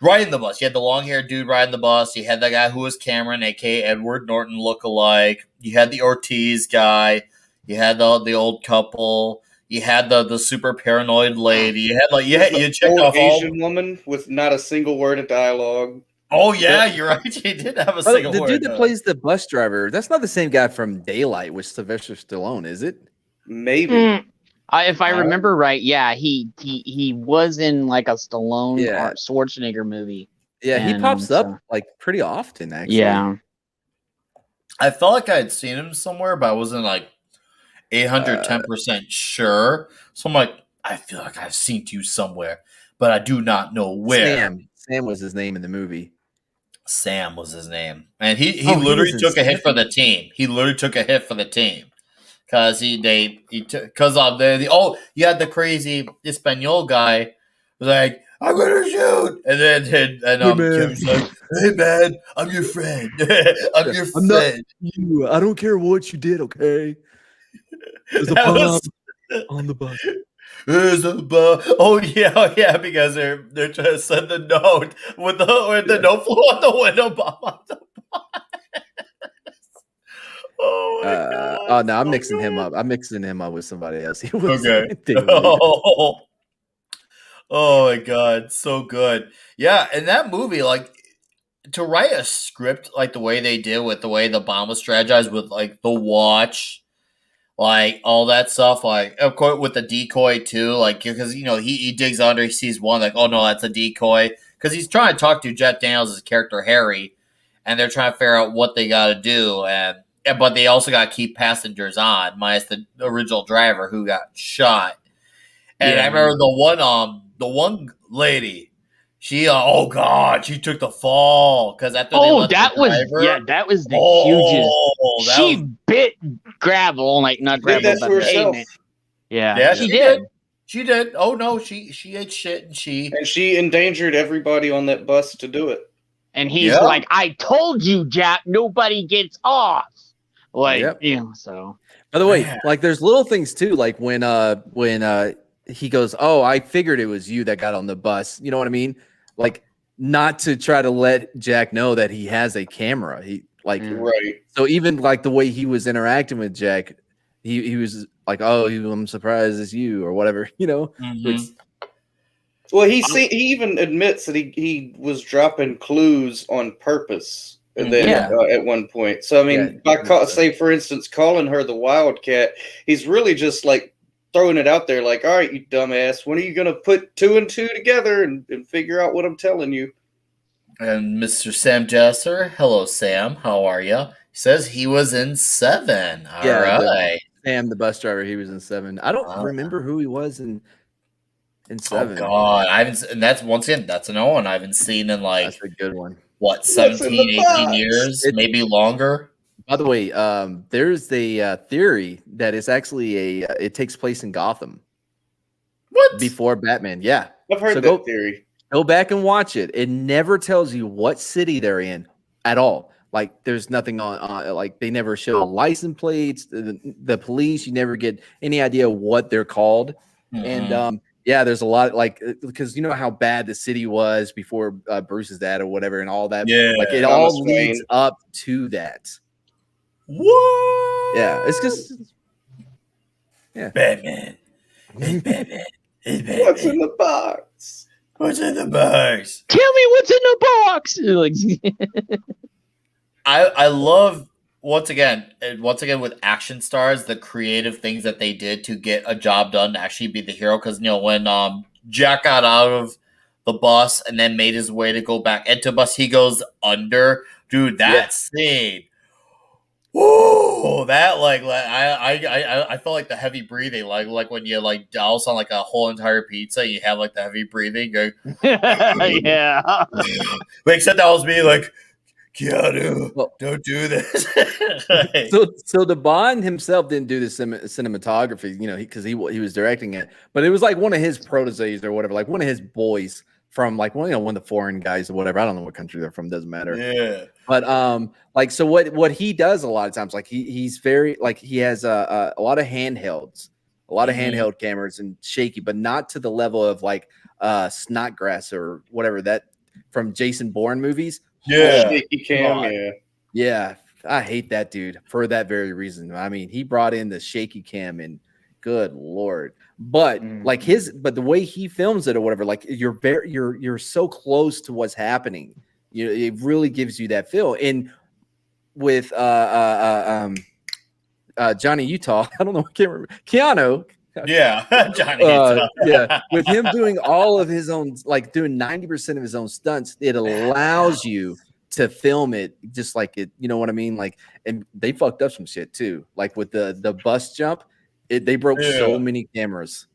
riding the bus. You had the long-haired dude riding the bus. You had the guy who was Cameron, a.k.a. Edward Norton lookalike. You had the Ortiz guy. You had the old couple. You had the super paranoid lady. You had you checked off Asian woman with not a single word of dialogue. Oh yeah, you're right. He did have a single word. The dude that plays the bus driver, that's not the same guy from Daylight with Sylvester Stallone, is it? Maybe. If I remember right, yeah, he was in like a Stallone or Schwarzenegger movie. Yeah, he pops up like pretty often, actually. Yeah. I felt like I had seen him somewhere, but I wasn't like 810% sure. So I'm like, I feel like I've seen you somewhere, but I do not know where. Sam was his name in the movie. Sam was his name, and he literally took a hit for the team. He literally took a hit for the team because you had the crazy Espanol guy was like, "I'm gonna shoot," and then Kim's like, "Hey man, I'm your friend. I'm your friend. Not you. I don't care what you did. Okay." There's a bomb on the bus. Oh yeah, because they're trying to send the note with the note flew on the window bomb on the bus. Oh my god! Oh no, I'm mixing him up. I'm mixing him up with somebody else. He was okay. Oh my god, so good. Yeah, and that movie, like to write a script like the way they did with the way the bomb was strategized with like the watch. Like all that stuff, like of course with the decoy too, like because he digs under, he sees one, like oh no, that's a decoy, because he's trying to talk to Jeff Daniels' character Harry, and they're trying to figure out what they got to do, but they also got to keep passengers on, minus the original driver who got shot. And I remember the one lady. She she took the fall because after that was the hugest. She bit gravel, like not gravel, but pavement. Yeah, she did. She did. Oh no, she ate shit and she endangered everybody on that bus to do it. And he's like, I told you, Jack, nobody gets off. Like, so. By the way, like there's little things too, like when he goes, "Oh, I figured it was you that got on the bus." You know what I mean? Like not to try to let Jack know that he has a camera. He like right. So even like the way he was interacting with Jack, he was like, "Oh, I'm surprised it's you," or whatever, you know. Which well, he even admits that he was dropping clues on purpose. And then at one point, so I mean, say for instance, calling her the Wildcat, he's really just like throwing it out there, like, all right, you dumbass, when are you gonna put 2 and 2 together and figure out what I'm telling you? And Mr. Sam Jesser, hello Sam, how are you? He says he was in 7. All right, Sam, the bus driver, he was in 7. I don't remember who he was in 7. Oh God, I haven't. And that's once again, that's an old one I haven't seen in like that's a good one. What 17, 18 years, maybe longer. By the way, there's a theory that it's actually it takes place in Gotham. What? Before Batman? Yeah, I've heard that theory. Go back and watch it. It never tells you what city they're in at all. Like there's nothing on like they never show license plates, the police. You never get any idea what they're called. And yeah, there's a lot like because you know how bad the city was before Bruce's dad or whatever and all that. Yeah, like it all leads up to that. What? Yeah, it's just Batman. It's Batman. It's Batman. What's in the box? What's in the box? Tell me what's in the box. I love once again with action stars, the creative things that they did to get a job done to actually be the hero. Because you know when Jack got out of the bus and then made his way to go back into the bus, he goes under. Dude, that scene. Whoa, that I felt like the heavy breathing, like when you like douse on like a whole entire pizza, you have like the heavy breathing. Going, yeah. But except that was me like. Keanu, don't do this. So the Bond himself didn't do the cinematography, you know, because he was directing it, but it was like one of his proteges or whatever, like one of his boys from like one of the foreign guys or whatever. I don't know what country they're from, doesn't matter. Yeah. But like so what he does a lot of times, like he's very like he has a lot of handhelds, a lot of handheld cameras and shaky, but not to the level of like Snodgrass or whatever that from Jason Bourne movies. Yeah. Shaky cam, yeah. I hate that dude for that very reason. I mean, he brought in the shaky cam and good Lord. But like but the way he films it or whatever, like you're so close to what's happening. You know, it really gives you that feel. And with Johnny Utah, I don't know, I can't remember. Keanu. Yeah, Johnny Utah. Yeah, with him doing all of his own, like doing 90% of his own stunts, it allows you to film it just like it, you know what I mean? Like, and they fucked up some shit too. Like with the bus jump, they broke so many cameras.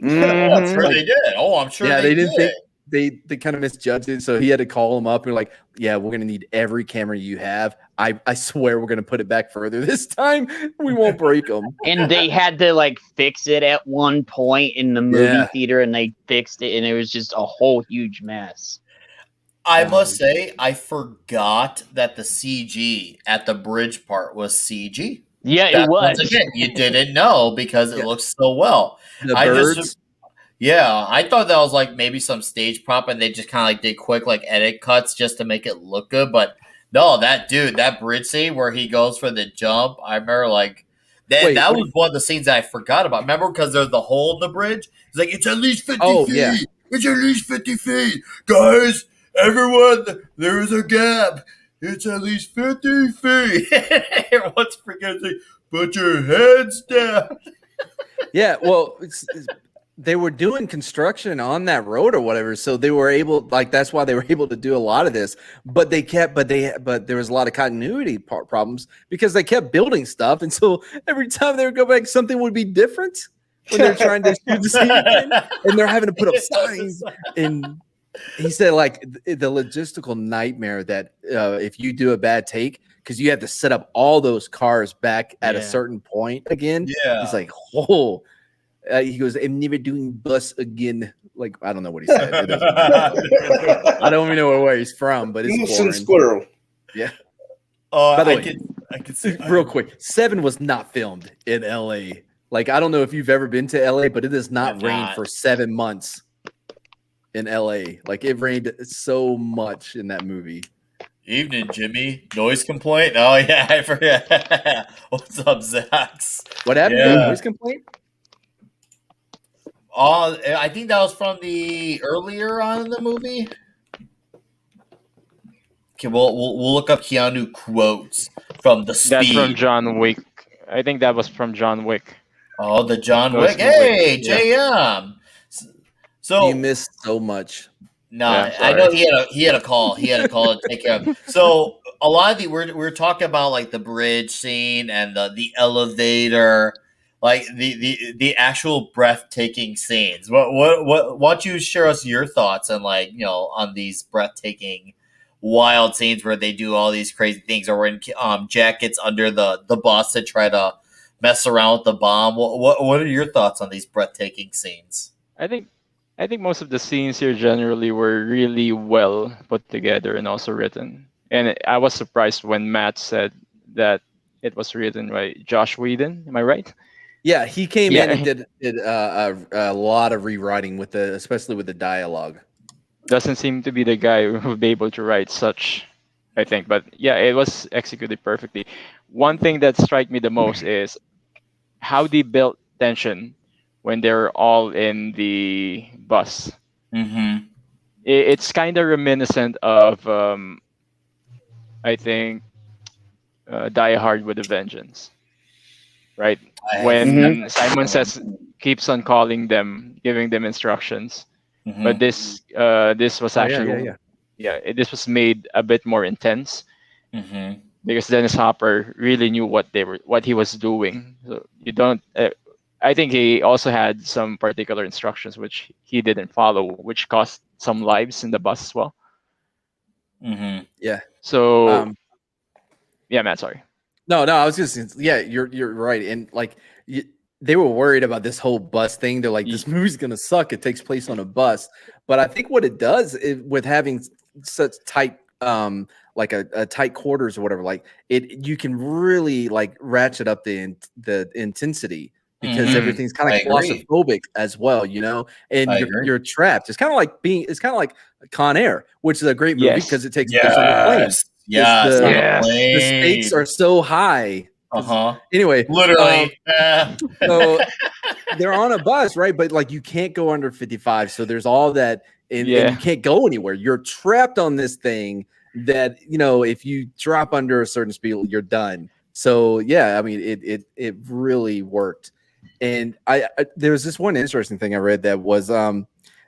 I'm sure they did. Oh, I'm sure they didn't did. think they kind of misjudged it, so he had to call him up and like, yeah, we're gonna need every camera you have. I swear we're gonna put it back further this time. We won't break them. And they had to like fix it at one point in the movie theater, and they fixed it, and it was just a whole huge mess. I must say, I forgot that the CG at the bridge part was CG. Yeah, it was. Once again, you didn't know because it looks so well. The birds. I thought that was like maybe some stage prop, and they just kind of like did quick like edit cuts just to make it look good. But no, that bridge scene where he goes for the jump, I remember like that was one of the scenes that I forgot about. Remember because there's the hole in the bridge. It's like it's at least 50 feet. Yeah. It's at least 50 feet, guys. Everyone, there is a gap. It's at least 50 feet. Everyone's freaking like, put your heads down. Yeah, well, they were doing construction on that road or whatever, so they were able, like, that's why they were able to do a lot of this. But there was a lot of continuity problems because they kept building stuff, and so every time they would go back, something would be different when they're trying to shoot the scene again, and they're having to put up signs and. He said, like, the logistical nightmare that if you do a bad take, because you have to set up all those cars back at a certain point again. Yeah. He's like, oh, He goes, "I'm never doing bus again." Like I don't know what he said. It doesn't matter. I don't even know where he's from, but it's Moose foreign. and squirrel. Yeah. Oh, By the I way, could see real quick, Seven was not filmed in L.A. Like I don't know if you've ever been to L.A., but it has not I've rained not. for 7 months in L.A. Like it rained so much in that movie. Evening, Jimmy. Noise complaint? Oh, yeah, I forget. What's up, Zax? What happened? Yeah. Noise complaint? Oh, I think that was from the earlier on in the movie. Okay, we'll look up Keanu quotes from the Speed. That's from John Wick. I think that was from John Wick. Oh, the John Noise Wick. Hey, complaint. Yeah. JM. So You missed so much. nah, Yeah, I know sorry. he had a call. He had a call to take care of. So a lot of we're talking about like the bridge scene and the elevator, like the actual breathtaking scenes. What why don't you share us your thoughts on like on these breathtaking, wild scenes where they do all these crazy things, or when Jack gets under the bus to try to mess around with the bomb. What are your thoughts on these breathtaking scenes? I think most of the scenes here generally were really well put together and also written. And I was surprised when Matt said that it was written by Josh Whedon. Am I right? Yeah, he came Yeah. in and did a lot of rewriting with especially with the dialogue. Doesn't seem to be the guy who would be able to write such, I think. But yeah, it was executed perfectly. One thing that struck me the most is how they built tension when they're all in the bus. Mm-hmm. It's kind of reminiscent of, I think, Die Hard with a Vengeance, right? When Simon says keeps on calling them, giving them instructions, but this was actually this was made a bit more intense because Dennis Hopper really knew what he was doing. So you don't. I think he also had some particular instructions which he didn't follow, which cost some lives in the bus as well. Yeah. So yeah, Matt, sorry. No, I was just you're right, and like they were worried about this whole bus thing. They're like, this movie's gonna suck. It takes place on a bus, but I think what it does is, with having such tight like a tight quarters or whatever, like you can really like ratchet up the intensity because everything's kind of claustrophobic as well, and you're trapped. It's kind of like Con Air, which is a great movie because it takes place on a plane. The stakes are so high. Anyway, literally. So they're on a bus, right? But like you can't go under 55. So there's all that, and you can't go anywhere. You're trapped on this thing that if you drop under a certain speed, you're done. So yeah, I mean it really worked. And I there was this one interesting thing I read that was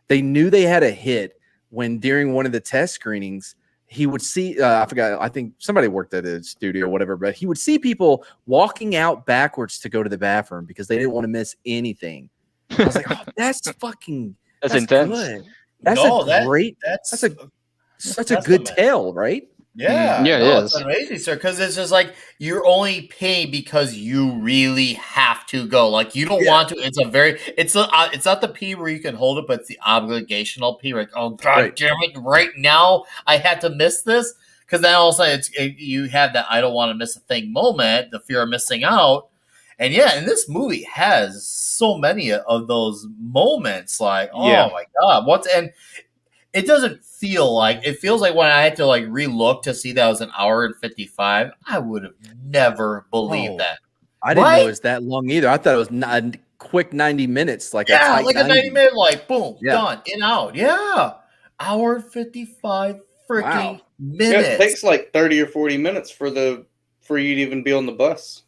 they knew they had a hit when during one of the test screenings he would see I forgot, I think somebody worked at a studio or whatever, but he would see people walking out backwards to go to the bathroom because they didn't want to miss anything. I was like, oh, that's intense. Good. That's such a good tale, right? Yeah, Yeah, it is. It's amazing, sir. Because it's just like you're only paying because you really have to go. Like you don't want to. It's not the P where you can hold it, but it's the obligational P. Like, oh god damn it! Right now I had to miss this because then all of a sudden you have that I don't want to miss a thing moment, the fear of missing out, and this movie has so many of those moments. Like, oh my god, it doesn't feel like it feels like when I had to like relook to see that it was an hour and 55, I would have never believed that. I didn't know it was that long either. I thought it was a quick 90 minutes, like a 90-minute, like boom, done, in out. Yeah. Hour and 55 freaking minutes. It takes like 30 or 40 minutes for you to even be on the bus.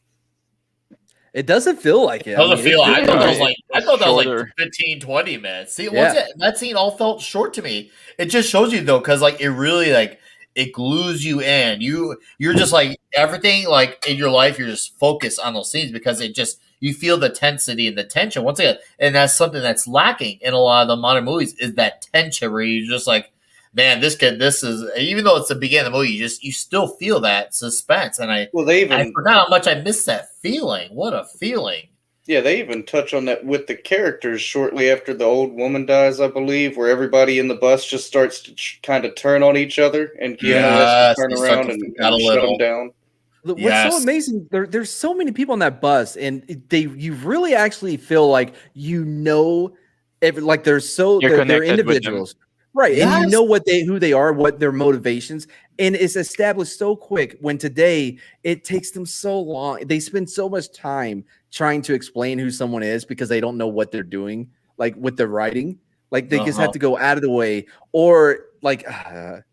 It doesn't feel like it. I thought that was like 15, 20 minutes. See, that scene all felt short to me. It just shows you though, because like it really like it glues you in. You're just like everything like in your life, you're just focused on those scenes because it just you feel the intensity and the tension once again, and that's something that's lacking in a lot of the modern movies is that tension where you're just like, man, this is even though it's the beginning of the movie, you still feel that suspense. And I forgot how much I missed that feeling. What a feeling! Yeah, they even touch on that with the characters shortly after the old woman dies, I believe, where everybody in the bus just starts to kind of turn on each other, and Keanu has to Yes, turn they start around to and, freak out a shut them little. down. What's so Yes. amazing, there's so many people on that bus, and you really actually feel like like You're they're connected with them. individuals, right? And you Yes. know who they are, what their motivations, and it's established so quick. When today it takes them so long, they spend so much time trying to explain who someone is because they don't know what they're doing, like with their writing, like they just have to go out of the way, or like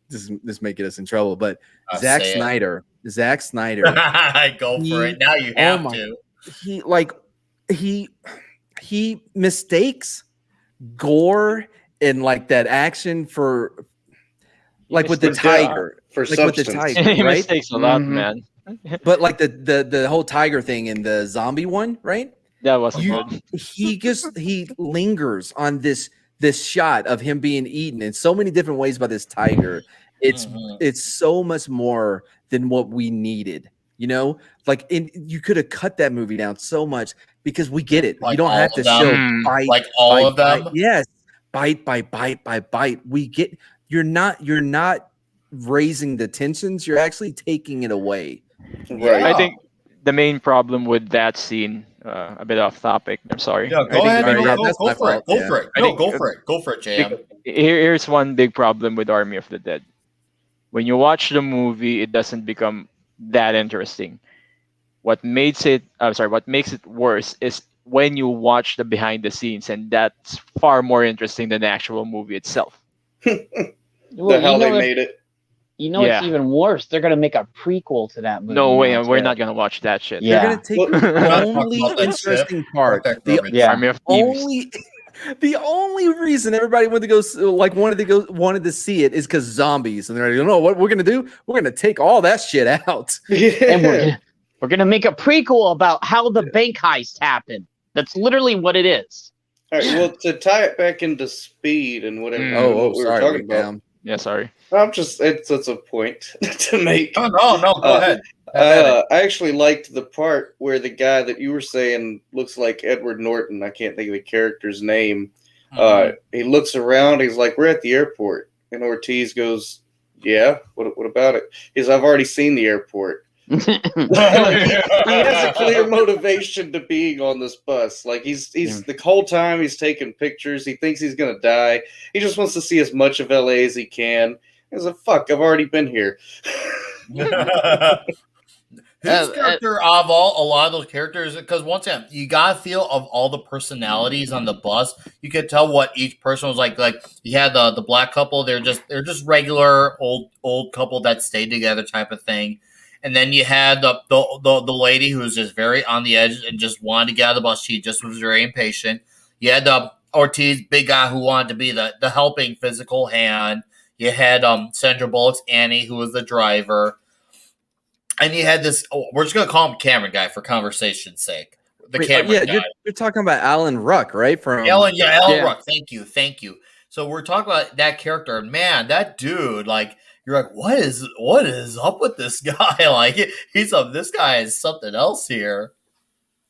this may get us in trouble, but Zack Say it. Snyder. Go for it. He Now you oh have my to. he he mistakes gore and like that action for like with the mistakes tiger. For Like with the substance. tiger, He right? mistakes a lot, Mhm. man. But like the whole tiger thing and the zombie one, right? That wasn't You good. he lingers on this shot of him being eaten in so many different ways by this tiger. Mhm. It's so much more than what we needed, you know? Like you could have cut that movie down so much because we get it. Like You don't all have to of them. show Mm. bite Like all of bite. them. Yes, bite by bite by bite. We get you're not raising the tensions, you're actually taking it away. Right. I think the main problem with that scene, a bit off topic. I'm sorry. Yeah, I go think ahead. the Sorry, main yeah, Go that's my for it. fault. Go Yeah. for it. I No, think, go for it. Go for it, JM. Here's one big problem with Army of the Dead. When you watch the movie, it doesn't become that interesting. What makes it worse is when you watch the behind the scenes, and that's far more interesting than the actual movie itself. Well, How they if, made it. it's Yeah. even worse. They're gonna make a prequel to that movie. No way, now, we're too. not gonna watch that shit. They're Yeah. gonna take Well, the We're not talking only about that shit. interesting Fuck part. that The garbage. Yeah. Army of Thieves. the only reason everybody wanted to see it is because zombies, and they're like, you know what we're gonna do? We're gonna take all that shit out. And we're gonna make a prequel about how the bank heist happened. That's literally what it is. All right. Well, to tie it back into Speed and whatever Mm. what we were Sorry, talking about, Yeah, sorry. it's a point to make. No, go ahead. Have at it. I actually liked the part where the guy that you were saying looks like Edward Norton. I can't think of the character's name. He looks around. He's like, "We're at the airport," and Ortiz goes, "Yeah, what about it?" He's, "I've already seen the airport." Like, he has a clear motivation to being on this bus. Like he's the whole time he's taking pictures. He thinks he's gonna die. He just wants to see as much of LA as he can. He's like, "Fuck, I've already been here." His character of a lot of those characters, because once again, you got a feel of all the personalities on the bus. You could tell what each person was like. Like you had the black couple; they're just regular old couple that stayed together type of thing. And then you had the lady who was just very on the edge and just wanted to get out of the bus. She just was very impatient. You had the Ortiz, big guy who wanted to be the helping physical hand. You had Sandra Bullock's Annie, who was the driver. And you had this. Oh, we're just gonna call him Cameron guy for conversation's sake. The Cameron guy. You're talking about Alan Ruck, right? From Alan Yeah. Ruck. Thank you. So we're talking about that character, and man, that dude, like, you're like, what is up with this guy? Like, this guy is something else here.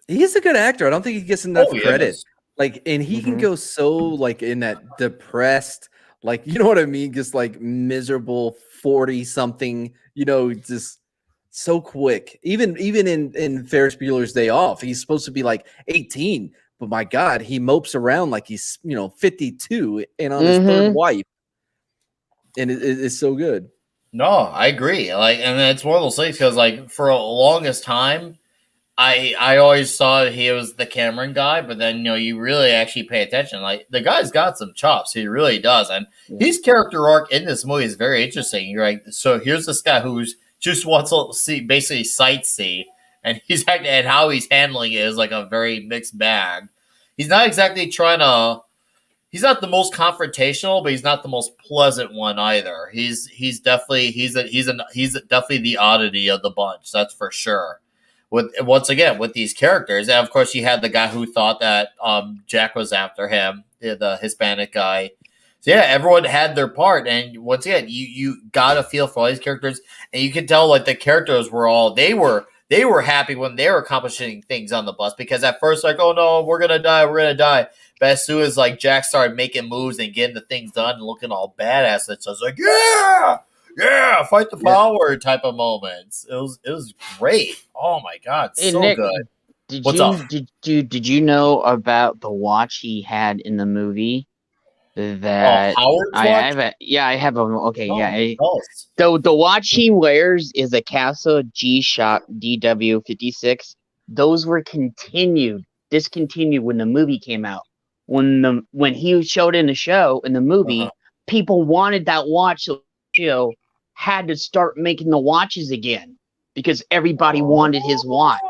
He's a good actor. I don't think he gets enough Oh, he credit. is. Like, and he can Mhm. go so like in that depressed, like you know what I mean, just like miserable 40 something, just so quick. Even in Ferris Bueller's Day Off, he's supposed to be like 18, but my God, he mopes around like he's 52 and on his third wife, and it's so good. No, I agree. Like, and it's one of those things because, like, for a longest time, I always thought he was the Cameron guy, but then you really actually pay attention. Like, the guy's got some chops. He really does, and his character arc in this movie is very interesting. You're like, so here's this guy who's just wants to see basically sightsee, and and how he's handling it is like a very mixed bag. He's not exactly trying to. He's not the most confrontational, but he's not the most pleasant one either. He's definitely he's definitely the oddity of the bunch. That's for sure. Once again with these characters, and of course you had the guy who thought that Jack was after him, the Hispanic guy. So yeah, everyone had their part, and once again, you got a feel for all these characters, and you can tell like the characters were they were happy when they were accomplishing things on the bus because at first, like, oh no, we're gonna die. But as soon as like Jack started making moves and getting the things done and looking all badass, it's just like, yeah, fight the power type of moments. It was great. Oh my god, Hey, so Nick, good. Did What's you up? did you know about the watch he had in the movie? Oh, That Howard's I watch. have a yeah, I have a okay, yeah. The watch he wears is a Casio G-Shock DW56. Those were discontinued when the movie came out. When he showed in the show in the movie, people wanted that watch, so Casio had to start making the watches again because everybody wanted his watch.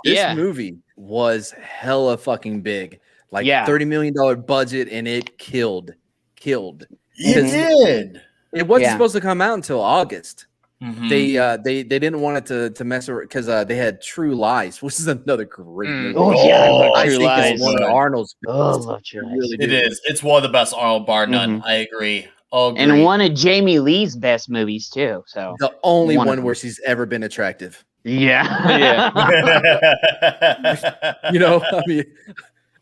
This movie was hella fucking big, like $30 million budget, and it killed. It did. It wasn't supposed to come out until August. Mm-hmm. They didn't want it to mess around because they had True Lies, which is another great movie. Oh yeah, I love I True think Lies. it's one of Arnold's. Oh, love True Lies. Really It is. It's one of the best Arnold, bar none. I agree. And one of Jamie Lee's best movies too. So the only one where she's ever been attractive. Yeah. You know, I mean,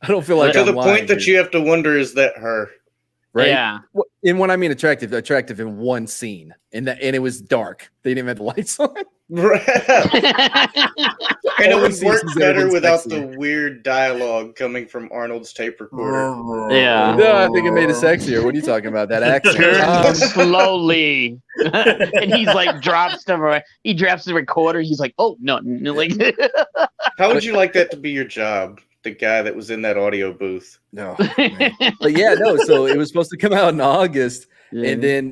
I don't feel like to I'm the lying, point that you have to wonder, is that her? Right? Yeah. And when I mean attractive in one scene, and it was dark. They didn't even have the lights on. And it would work better without the weird dialogue coming from Arnold's tape recorder. Yeah. No, I think it made it sexier. What are you talking about? That accent. Turn slowly. And he's like drops the recorder. He's like, oh no, like How would you like that to be your job? The guy that was in that audio booth. No. But yeah, no, so it was supposed to come out in August. And then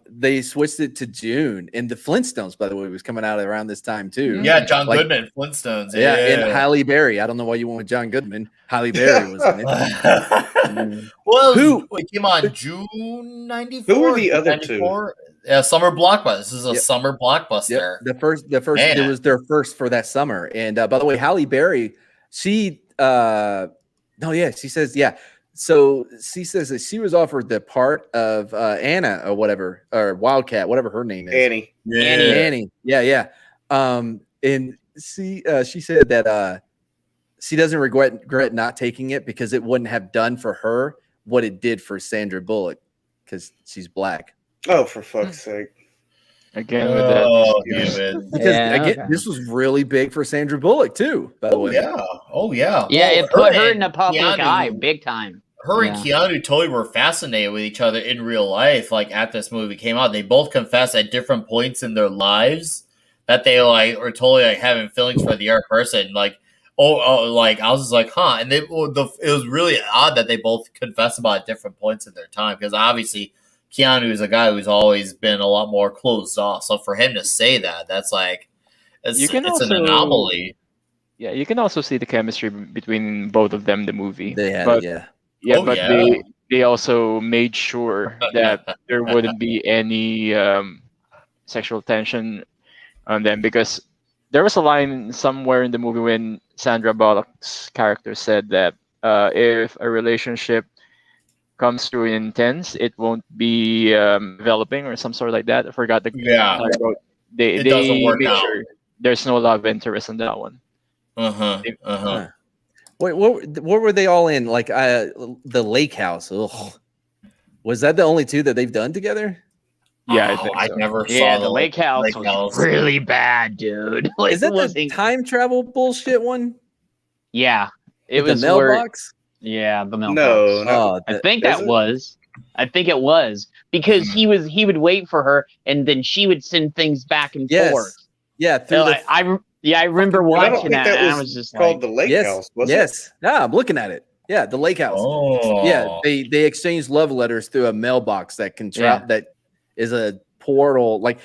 they switched it to June. And the Flintstones, by the way, was coming out around this time too. Yeah, John Goodman, Flintstones. Yeah, and Halle Berry. I don't know why you went with John Goodman. Halle Berry was in it. Well, it came on June 94. Who were the other two? Yeah, summer blockbuster. This is a summer blockbuster. The first, it was their first for that summer. And by the way, Halle Berry, she says, yeah. So she says that she was offered the part of Anna or whatever, or Wildcat, whatever her name is. Annie. Annie. Yeah. And she said that she doesn't regret not taking it because it wouldn't have done for her what it did for Sandra Bullock because she's black. Oh, for fuck's sake. Again with that. Because this was really big for Sandra Bullock too, by the way. Yeah. Oh yeah. Yeah, it put her in the public eye big time. Her and Keanu totally were fascinated with each other in real life. Like after this movie came out, they both confessed at different points in their lives that they like are totally like having feelings for the other person. Like, like I was just like, huh. And it was really odd that they both confessed about at different points in their time because obviously Keanu is a guy who's always been a lot more closed off. So for him to say that, that's like it's an anomaly. Yeah, you can also see the chemistry between both of them in the movie. They had, they also made sure that there wouldn't be any sexual tension on them because there was a line somewhere in the movie when Sandra Bullock's character said that if a relationship comes through intense, it won't be developing or some sort like that. I forgot the They doesn't work made out. sure there's no love interest in that one. Wait, what were they all in? Like the Lake House. Ugh. Was that the only two that they've done together? Yeah, I think I so. never saw Yeah, the Lake House was really bad, dude. Like, is that the time travel bullshit one? Yeah, it With was the mailbox. Yeah, the mailbox. No. I think that was. I think it was because he would wait for her and then she would send things back and forth. Yeah, I remember watching that. And I was just called like, the Lake House. Was it? Yeah, I'm looking at it. Yeah, the Lake House. Oh. Yeah, they exchanged love letters through a mailbox that that is a portal. Like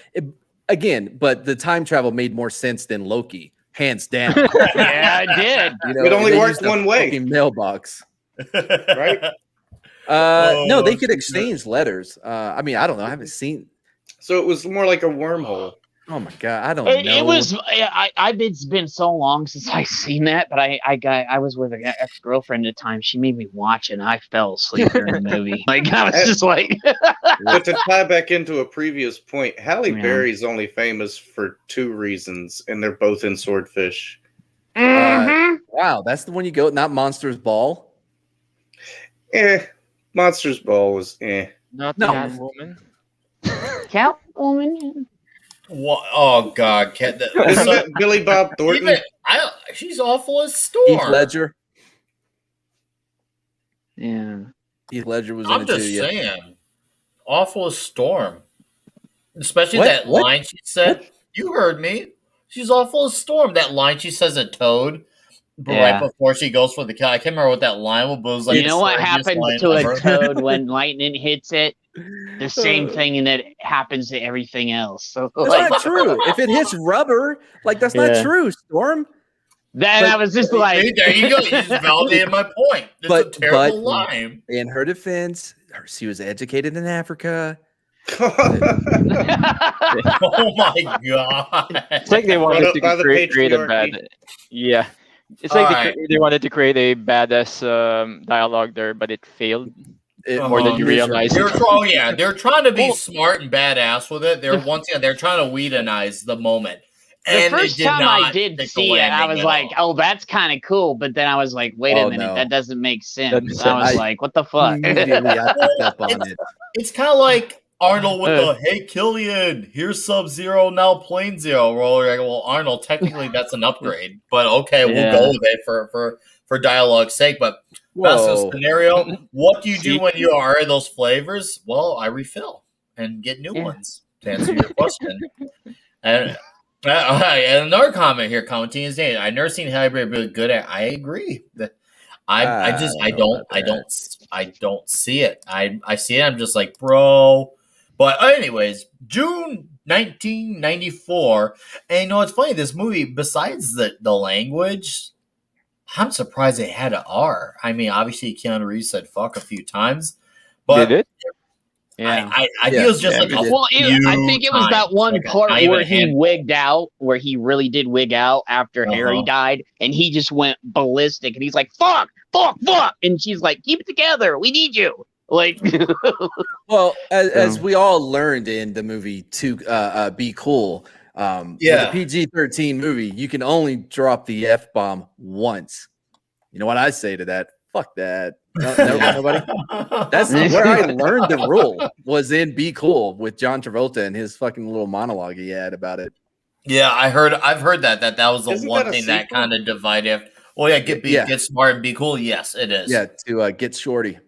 again, but the time travel made more sense than Loki, hands down. yeah, it did. You know, It only they worked used a one way. fucking mailbox. Right? No, they could exchange letters. I mean, I don't know. I haven't seen. So it was more like a wormhole. Oh my god, I don't know. It was. It's been so long since I've seen that, but I was with an ex-girlfriend at the time. She made me watch it, and I fell asleep during the movie. Like I was just like. But to tie back into a previous point, Halle Yeah. Berry's only famous for 2 reasons, and they're both in Swordfish. Wow, that's the one you go. Not Monsters Ball. Monsters Ball was Not No. Catwoman. Catwoman. What? Oh God, Isn't that Billy Bob Thornton? even she's awful as Heath Storm. Ledger. Yeah. Heath Ledger was in I'm it too. just Yeah. saying, awful as Storm. Especially What? that What? line she said. You heard me. She's awful as Storm. That line she says at Toad, but Yeah. right before she goes for the kill. I can't remember what that line was, but it was like You know the what craziest happens line to ever. a toad when lightning hits it? The same thing that happens to everything else. So That's like, not true. If it hits rubber, like that's not Yeah. true, Storm. then But- I was just like, See, there you go. You just validated my point. It's But- a terrible but- line. In her defense, she was educated in Africa. Oh my God. It's like they wanted up by to the create a patriarchy. bad. Yeah, it's like Alright. they wanted to create a badass dialogue there, but it failed. More than you realize. They're trying to be Well- smart and badass with it. They're they're trying to Whedonize the moment. the And it first did time I not did stick the see it, I landing was at like, all. oh, that's kind of cool. But then I was like, wait a Oh, minute, no. that doesn't make sense. Doesn't I was sense. like, what the fuck? Immediately, I picked up on it. It's kind of like Arnold with the "Hey Killian, here's Sub Zero, now Plane Zero." Well, you're like, well, Arnold, technically that's an upgrade, but okay, we'll Yeah. go with it for dialogue's sake. But that's the Whoa. scenario. What do you do See? when you are those flavors? Well, I refill and get new Yeah. ones to answer your question. And another comment here, commenting is, "Hey, I never seen Halle Berry really good at." I agree. I don't see it. I see it. I'm just like, bro. But anyways, June 1994, and you know it's funny. This movie, besides the language, I'm surprised it had an R. I mean, obviously Keanu Reeves said "fuck" a few times, but Did it? Yeah. I think it was just Yeah, like it a did. Well, I few think it was that times, one like part not even where a he handful. wigged out, where he really did wig out after Harry died, and he just went ballistic, and he's like, "Fuck, fuck, fuck," and she's like, "Keep it together, we need you." Like, Well, as we all learned in the movie to Be Cool, with a PG-13 movie, you can only drop the F-bomb once. You know what I say to that? Fuck that. Nobody. That's where I learned the rule, was in Be Cool with John Travolta and his fucking little monologue he had about it. Yeah, I've heard that was the Isn't one that a thing that sequel? kind of divided. Oh yeah, get smart and be cool. Yes, it is. Yeah, to Get Shorty.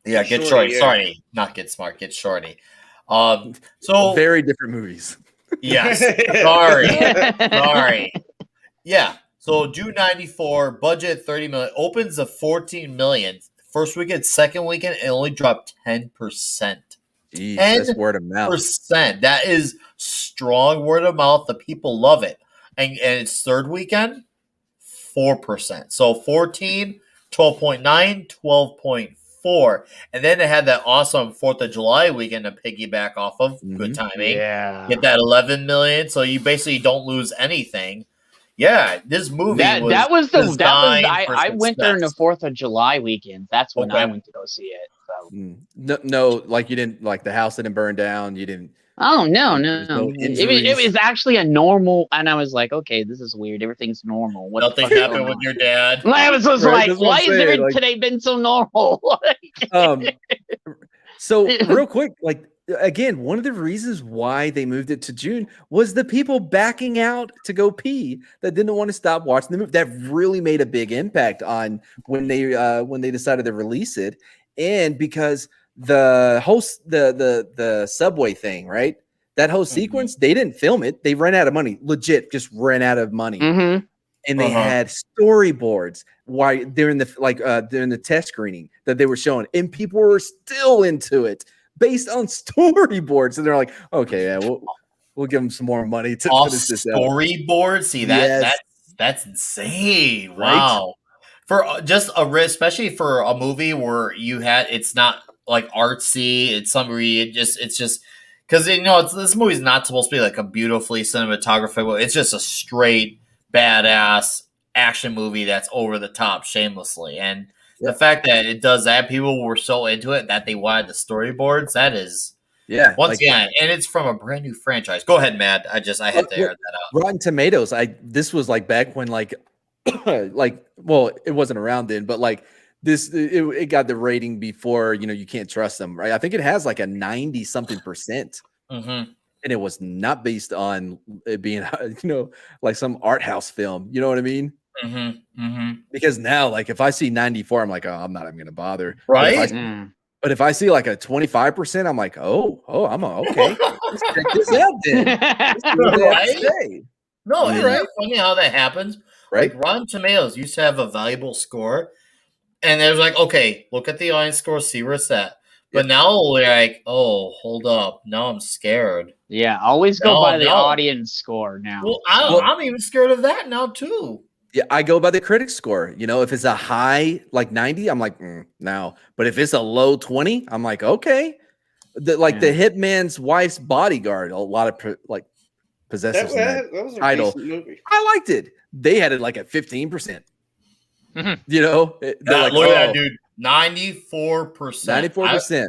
Yeah, Get get Shorty, shorty. yeah. Sorry, not get smart. Get shorty. So Very different movies. yes, sorry. Yeah. So June 94, budget 30 million, opens to 14 million. First weekend, second weekend, it only dropped 10%. Jeez, that's word of mouth. That is strong word of mouth. The people love it. And its third weekend, 4%. So 14, 12.9, 12.4. And then it had that awesome 4th of July weekend to piggyback off of. Good timing. yeah, Get that 11 million. So you basically don't lose anything. Yeah, this movie I went during the success. 4th of July weekend. That's when I Okay. went to go see it. So. No, like you didn't, like the house didn't burn down. You didn't. Oh no, There's no it injuries. was actually a normal, and I was like, okay, this is weird. Everything's normal. What Nothing the fuck is happened going with on? your dad. I was just Right, like, that's what why I'm is saying, like- today been so normal? So real quick, like again, one of the reasons why they moved it to June was the people backing out to go pee that didn't want to stop watching the movie. That really made a big impact on when they decided to release it, and because the whole the subway thing, right? That whole sequence, they didn't film it. They ran out of money. Legit, just ran out of money. Mm-hmm. And they had storyboards while during the test screening that they were showing, and people were still into it based on storyboards. And they're like, okay, yeah, we'll give them some more money to Off finish this out. storyboard. See that's insane. Right? Wow. For just especially for a movie where it's not like artsy. It's somebody. It's just because this movie's not supposed to be like a beautifully cinematographic movie. It's just a straight badass action movie that's over the top shamelessly. And the fact that it does that, people were so into it that they wanted the storyboards. That is, once again, and it's from a brand new franchise. Go ahead, Matt. I had to air that out. Rotten Tomatoes. This was like back when like well, it wasn't around then, but like it got the rating before, you can't trust them, right? I think it has like a 90 something %. Mm-hmm. And it was not based on it being, like some art house film. You know what I mean? Mm-hmm. Mm-hmm. Because now, like, if I see 94, I'm like, oh, I'm not even going to bother. Right? But if I see like a 25%, I'm like, I'm okay. Let's check this out then. Right? No, Yeah. isn't it funny how that happens? Right? Like Rotten Tomatoes used to have a valuable score, and there's like, okay, look at the audience score, see where it's at. But now we're like, oh, hold up, now I'm scared. Yeah, always go by the audience score now. Well, I'm even scared of that now too. Yeah, I go by the critic score. If it's a high like 90, I'm like, no. But if it's a low 20, I'm like, okay. The Hitman's Wife's Bodyguard, a lot of possesses that was a title. decent movie. I liked it. They had it like at 15%. Mhm. They're like, look at that, dude. 94%. 94%.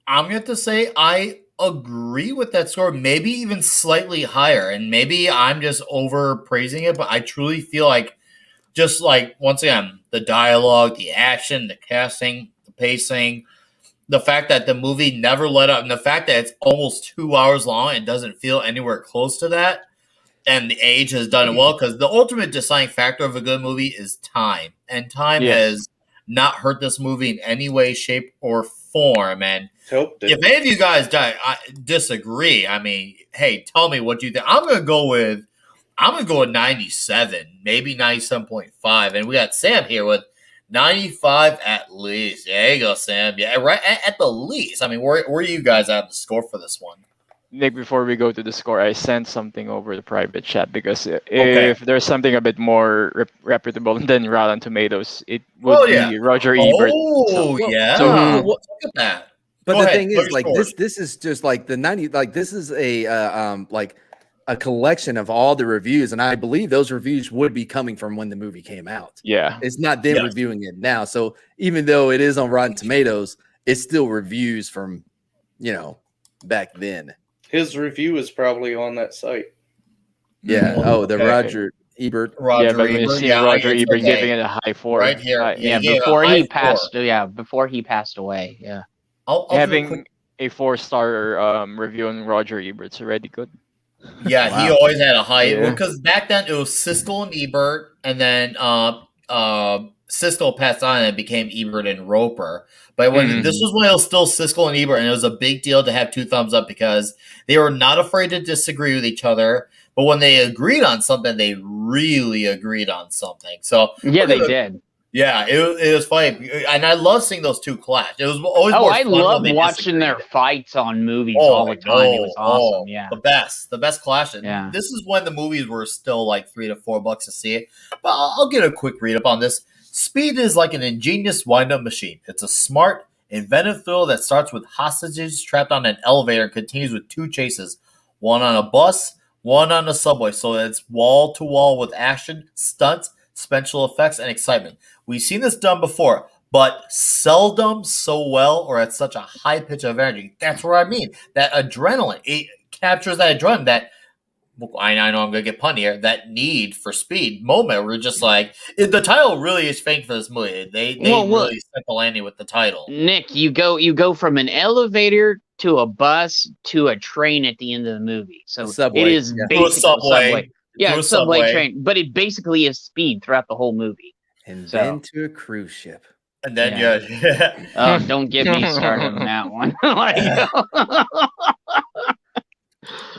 I'm going to say I agree with that score, maybe even slightly higher. And maybe I'm just overpraising it, but I truly feel like, just like, once again, the dialogue, the action, the casting, the pacing, the fact that the movie never let up, and the fact that it's almost 2 hours long and doesn't feel anywhere close to that, and the age has done it well, because the ultimate deciding factor of a good movie is time. And time has not hurt this movie in any way, shape, or form. And if any of you guys disagree, I mean, hey, tell me what you think. I'm gonna go with 97, maybe 97.5. And we got Sam here with 95 at least. There you go, Sam. Yeah, right at the least. I mean, where are you guys at the score for this one? Nick, before we go to the score, I sent something over the private chat because if there's something a bit more reputable than Rotten Tomatoes, it would be Roger Ebert. So look at that. But the thing is, like, this is just like the 90. Like, this is a like a collection of all the reviews, and I believe those reviews would be coming from when the movie came out. Yeah, it's not them reviewing it now. So even though it is on Rotten Tomatoes, it's still reviews from back then. His review is probably on that site. Yeah. Roger Ebert. Roger Ebert giving it a high 4 right here. Before he passed. Before he passed away. Yeah. Having a 4-star review on Roger Ebert's already good. Yeah, wow. He always had a high because back then it was Siskel and Ebert, and then Siskel passed on and it became Ebert and Roper. But when this was when it was still Siskel and Ebert, and it was a big deal to have two thumbs up because they were not afraid to disagree with each other. But when they agreed on something, they really agreed on something. So they did. Yeah, it was funny, and I love seeing those two clash. It was always I love watching their fights on movies all the time. It was awesome. Yeah, the best clash. Yeah, this is when the movies were still like $3 to $4 to see it. But I'll get a quick read up on this. Speed is like an ingenious wind-up machine. It's a smart, inventive thrill that starts with hostages trapped on an elevator and continues with two chases, one on a bus, one on a subway. So it's wall to wall with action, stunts, special effects, and excitement. We've seen this done before, but seldom so well or at such a high pitch of energy. That's what I mean. That adrenaline, it captures that adrenaline, that, I know I'm going to get punny here, that need for speed moment. We're just like, the title really is fake for this movie. They really set the landing with the title. Nick, you go from an elevator to a bus to a train at the end of the movie. So it is basically a subway. Yeah, it's subway train, but it basically is speed throughout the whole movie. And then to a cruise ship. And then, don't get me started on that one.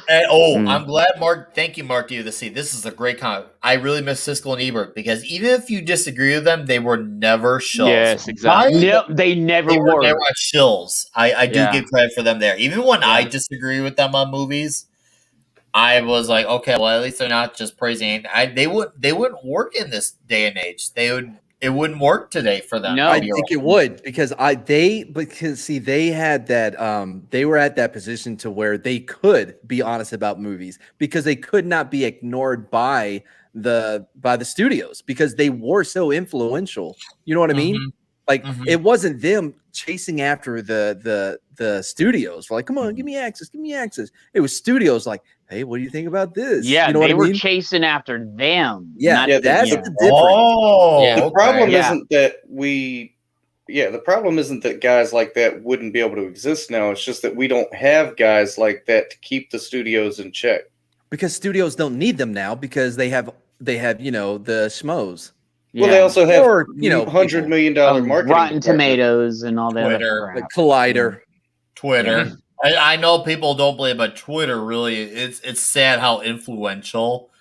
And I'm glad, Mark. Thank you, Mark, you to see. This is a great comment. I really miss Siskel and Ebert because even if you disagree with them, they were never shills. Yes, exactly. No, they never were. They were shills. I do give credit for them there. Even when I disagree with them on movies, I was like, okay, well, at least they're not just praising. They wouldn't work in this day and age. They would it wouldn't work today for them. No. I think it would because they had that they were at that position to where they could be honest about movies because they could not be ignored by the studios because they were so influential. You know what I mean? Like it wasn't them chasing after the studios. Like, come on, give me access. It was studios like, hey, what do you think about this? Yeah, you know they what I were mean? chasing after them. Yeah, not that's the, the difference. Oh, Yeah. The problem okay. isn't that the problem isn't that guys like that wouldn't be able to exist now. It's just that we don't have guys like that to keep the studios in check. Because studios don't need them now because they have the schmoes. Well, they also have Or, $100 million marketing Rotten department. Tomatoes and all that Twitter. other Like crap. Collider. Twitter. I know people don't believe, but Twitter really it's sad how influential,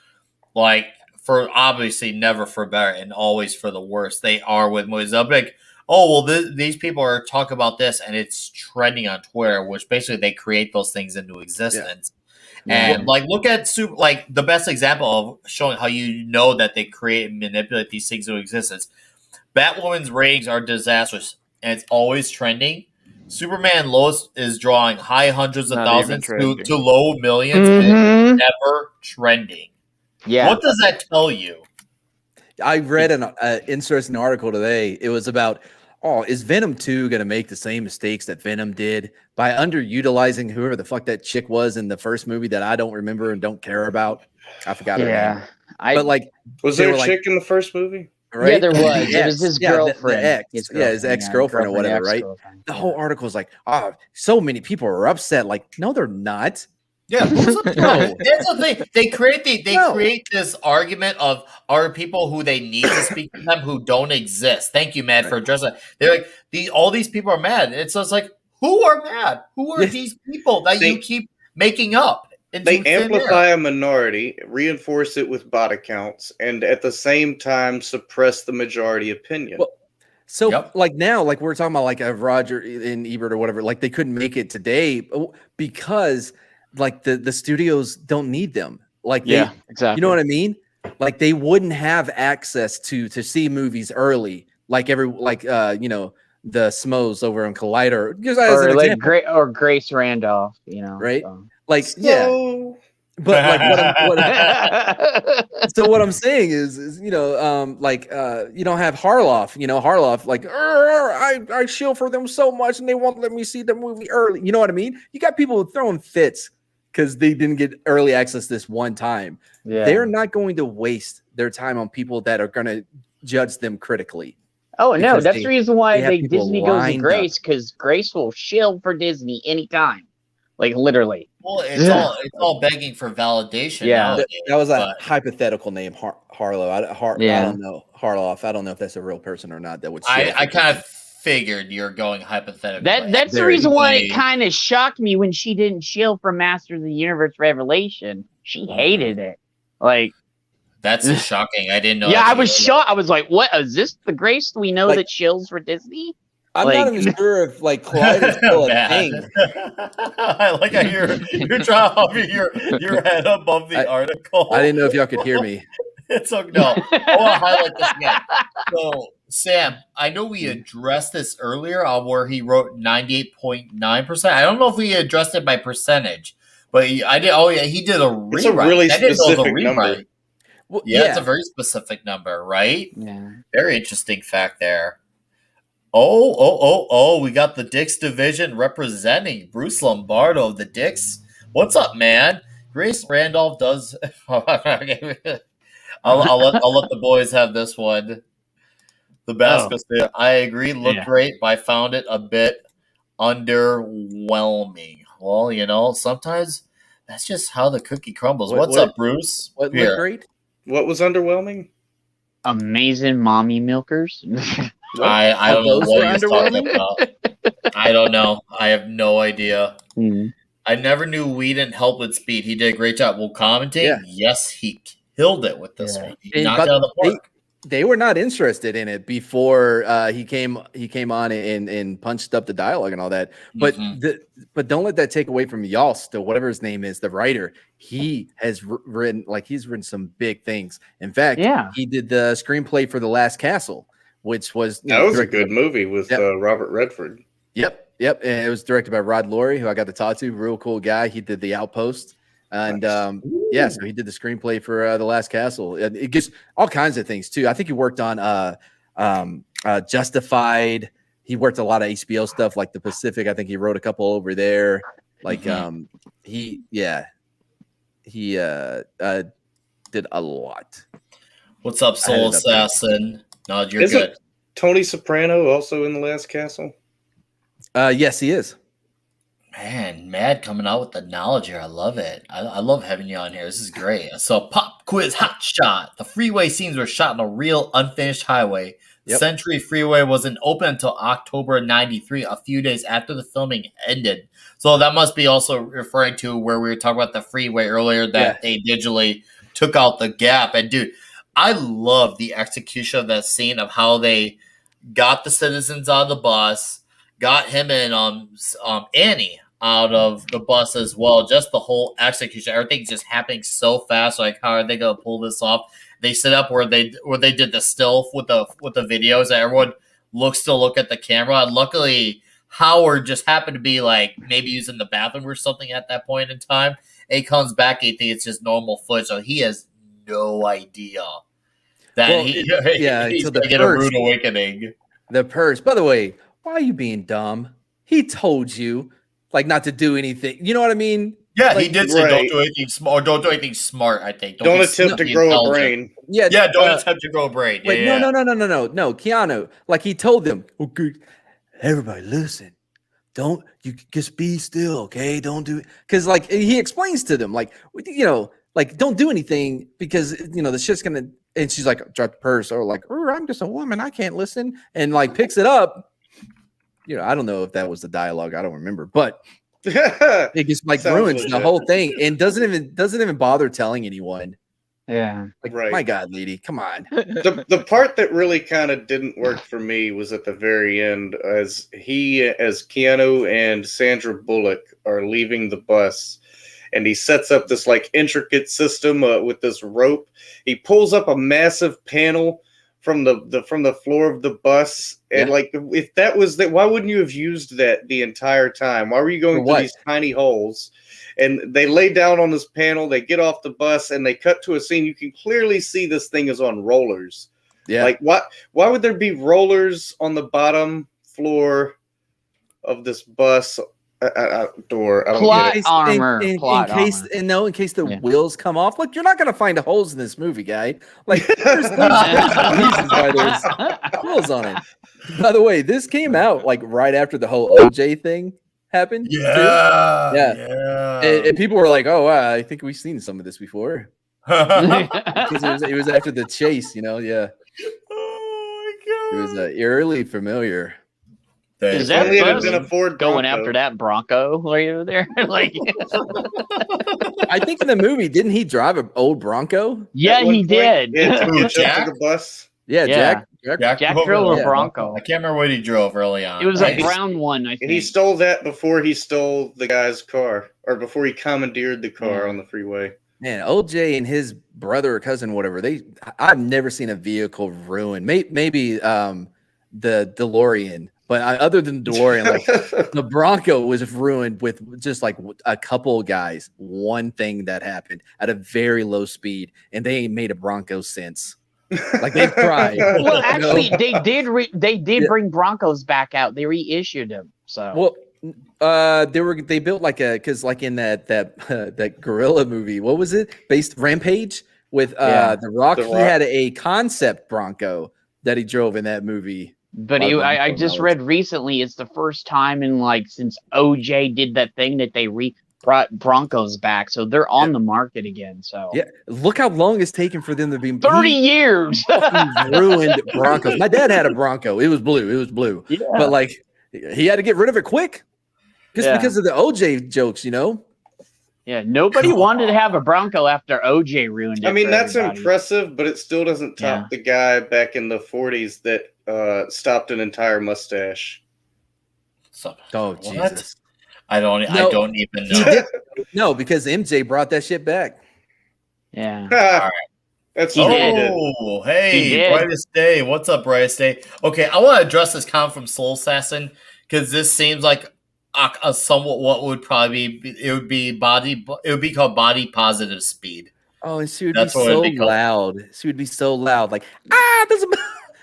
like for obviously never for better and always for the worse they are with movies. They'll be like, oh well, these people are talking about this and it's trending on Twitter, which basically they create those things into existence. And like look at like the best example of showing how you know that they create and manipulate these things into existence. Batwoman's ratings are disastrous and it's always trending. Superman Lois is drawing high hundreds of Not even thousands trending. to low millions and it's never trending. Yeah. What does that tell you? I read an interesting article today. It was about, is Venom 2 going to make the same mistakes that Venom did by underutilizing whoever the fuck that chick was in the first movie that I don't remember and don't care about? I forgot her name. But like, was there a chick in the first movie? Right? Yeah, there was. It was his girlfriend. The ex. His ex-girlfriend or whatever, right? The whole article is like, so many people are upset. Like, no, they're not. Yeah, who's upset? No, that's the thing. They create this argument of are people who they need to speak to them who don't exist. Thank you, Matt, for addressing that. They're like all these people are mad. It's just like who are mad? Who are these people that you keep making up? They amplify a minority, reinforce it with bot accounts, and at the same time suppress the majority opinion. Well, like now, like we're talking about like a Roger and Ebert or whatever, like they couldn't make it today because like the studios don't need them. Like exactly. You know what I mean? Like they wouldn't have access to see movies early, like the Smos over on Collider. Just as an example. Or Grace Randolph, right? So. Like but like so what I'm saying is you don't have Harloff, Harloff like I shield for them so much and they won't let me see the movie early. You know what I mean? You got people throwing fits because they didn't get early access this one time. Yeah. They're not going to waste their time on people that are going to judge them critically. Oh no, that's the reason why Disney goes to Grace, because Grace will shield for Disney anytime. Like literally. Well, it's all begging for validation. Yeah, that was a hypothetical name, Harlow. I don't know Harloff. I don't know if that's a real person or not. That would. I kind of figured you're going hypothetical. That's the reason why it kind of shocked me when she didn't shield for Masters of the Universe Revelation. She hated it. Like that's shocking. I didn't know. Yeah, I was shocked. I was like, "What is this? The Grace we know that shields for Disney?" I'm not even sure if like Clyde is still a thing. I like how you're trying to hover your head above the article. I didn't know if y'all could hear me. It's okay. No, I want to highlight this again. So, Sam, I know we addressed this earlier where he wrote 98.9%. I don't know if we addressed it by percentage, but I did. Oh yeah, he did a rewrite. It's a really specific number. Well, yeah, it's a very specific number, right? Yeah. Very interesting fact there. Oh, we got the Dix division representing Bruce Lombardo of the Dix. What's up, man? Grace Randolph does. I'll let the boys have this one. The basketball. I agree. Looked great, but I found it a bit underwhelming. Well, sometimes that's just how the cookie crumbles. What's up, Bruce? What looked great? What was underwhelming? Amazing mommy milkers. I don't know what he's talking about. I don't know. I have no idea. I never knew Whedon helped with speed. He did a great job. Well, commenting, yes, he killed it with this one. He knocked it out of the park. They were not interested in it before he came on and punched up the dialogue and all that. But but don't let that take away from Yost, whatever his name is, the writer. He has written some big things. In fact, he did the screenplay for The Last Castle, which was That was a directed good by- movie with Robert Redford. Yep. And it was directed by Rod Laurie, who I got to talk to. Real cool guy. He did The Outpost, and so he did the screenplay for The Last Castle. And it gets all kinds of things too. I think he worked on Justified. He worked a lot of HBO stuff, like The Pacific. I think he wrote a couple over there. Like he did a lot. What's up, Soul Assassin? No, you're good. Tony Soprano also in The Last Castle? Yes, he is. Man, Mad coming out with the knowledge here. I love it. I love having you on here. This is great. So, pop quiz hot shot. The freeway scenes were shot on a real unfinished highway. The Century Freeway wasn't open until October '93, a few days after the filming ended. So that must be also referring to where we were talking about the freeway earlier that they digitally took out the gap. And dude, I love the execution of that scene of how they got the citizens on the bus, got him and Annie out of the bus as well. Just the whole execution, everything's just happening so fast. Like, how are they gonna pull this off? They set up where they did the still with the videos that everyone to look at the camera. And luckily, Howard just happened to be like maybe using the bathroom or something at that point in time. And he comes back, and he thinks it's just normal footage, so he has no idea that he's going to get a rude awakening. The purse. By the way, why are you being dumb? He told you, like, not to do anything. You know what I mean? Yeah, he did say don't do anything smart. Don't do anything smart. I think don't attempt to grow a brain. Yeah, don't attempt to grow a brain. Wait, no, Keanu. Like he told them, okay, everybody, listen. Don't you just be still, okay? Don't do it because, like, he explains to them, like, like don't do anything because the shit's gonna. And she's like, drop the purse, or like, oh, I'm just a woman, I can't listen, and like picks it up. I don't know if that was the dialogue. I don't remember, but. It just like ruins the whole thing and doesn't even bother telling anyone. Yeah. Like, my God, lady, come on. The part that really kind of didn't work for me was at the very end as Keanu and Sandra Bullock are leaving the bus and he sets up this like intricate system with this rope. He pulls up a massive panel from the floor of the bus, and like if that was that, why wouldn't you have used that the entire time? Why were you going through these tiny holes? And they lay down on this panel, they get off the bus, and they cut to a scene. You can clearly see this thing is on rollers. Yeah, like why would there be rollers on the bottom floor of this bus? Door. I don't plot get it. armor. In case the wheels come off. Look, you're not gonna find holes in this movie, guy. Like there's reasons why there's wheels on it. By the way, this came out like right after the whole OJ thing happened. Yeah. And people were like, "Oh, wow, I think we've seen some of this before." Because it was after the chase, Yeah. Oh my God. It was eerily familiar. Is that going after that Bronco later there? Like, I think in the movie, didn't he drive an old Bronco? Yeah, he did. Jack to the bus. Yeah, Jack drove a Bronco. I can't remember what he drove early on. It was a brown one, I think. And he stole that before he stole the guy's car, or before he commandeered the car on the freeway. Man, OJ and his brother or cousin, whatever, I've never seen a vehicle ruined. Maybe the DeLorean. But other than DeLorean, like the Bronco was ruined with just like a couple guys. One thing that happened at a very low speed, and they ain't made a Bronco since. Like they've tried. Well, actually, they did bring Broncos back out. They reissued them. So they built like because like in that gorilla movie, what was it? Based Rampage with the Rock. He had a concept Bronco that he drove in that movie. But I just read recently it's the first time in like since OJ did that thing that they brought Broncos back, so they're on the market again. So look how long it's taken for them to be 30 years. Ruined Broncos. My dad had a Bronco. It was blue. Yeah. But like he had to get rid of it quick because of the OJ jokes, Yeah, nobody wanted to have a Bronco after OJ ruined it. I mean, that's impressive, but it still doesn't top the guy back in the 40s that stopped an entire mustache. Oh, Jesus. I don't even know. No, because MJ brought that shit back. Yeah. All right. That's He true. did. He did. Oh, He hey, did. Brightest Day. What's up, Brightest Day? Okay, I want to address this comment from Soul Assassin because this seems like a somewhat what would probably be. It would be body. It would be called body positive speed. Oh, and she would That's be what it'd so be called. loud. She would be so loud, like there's a guy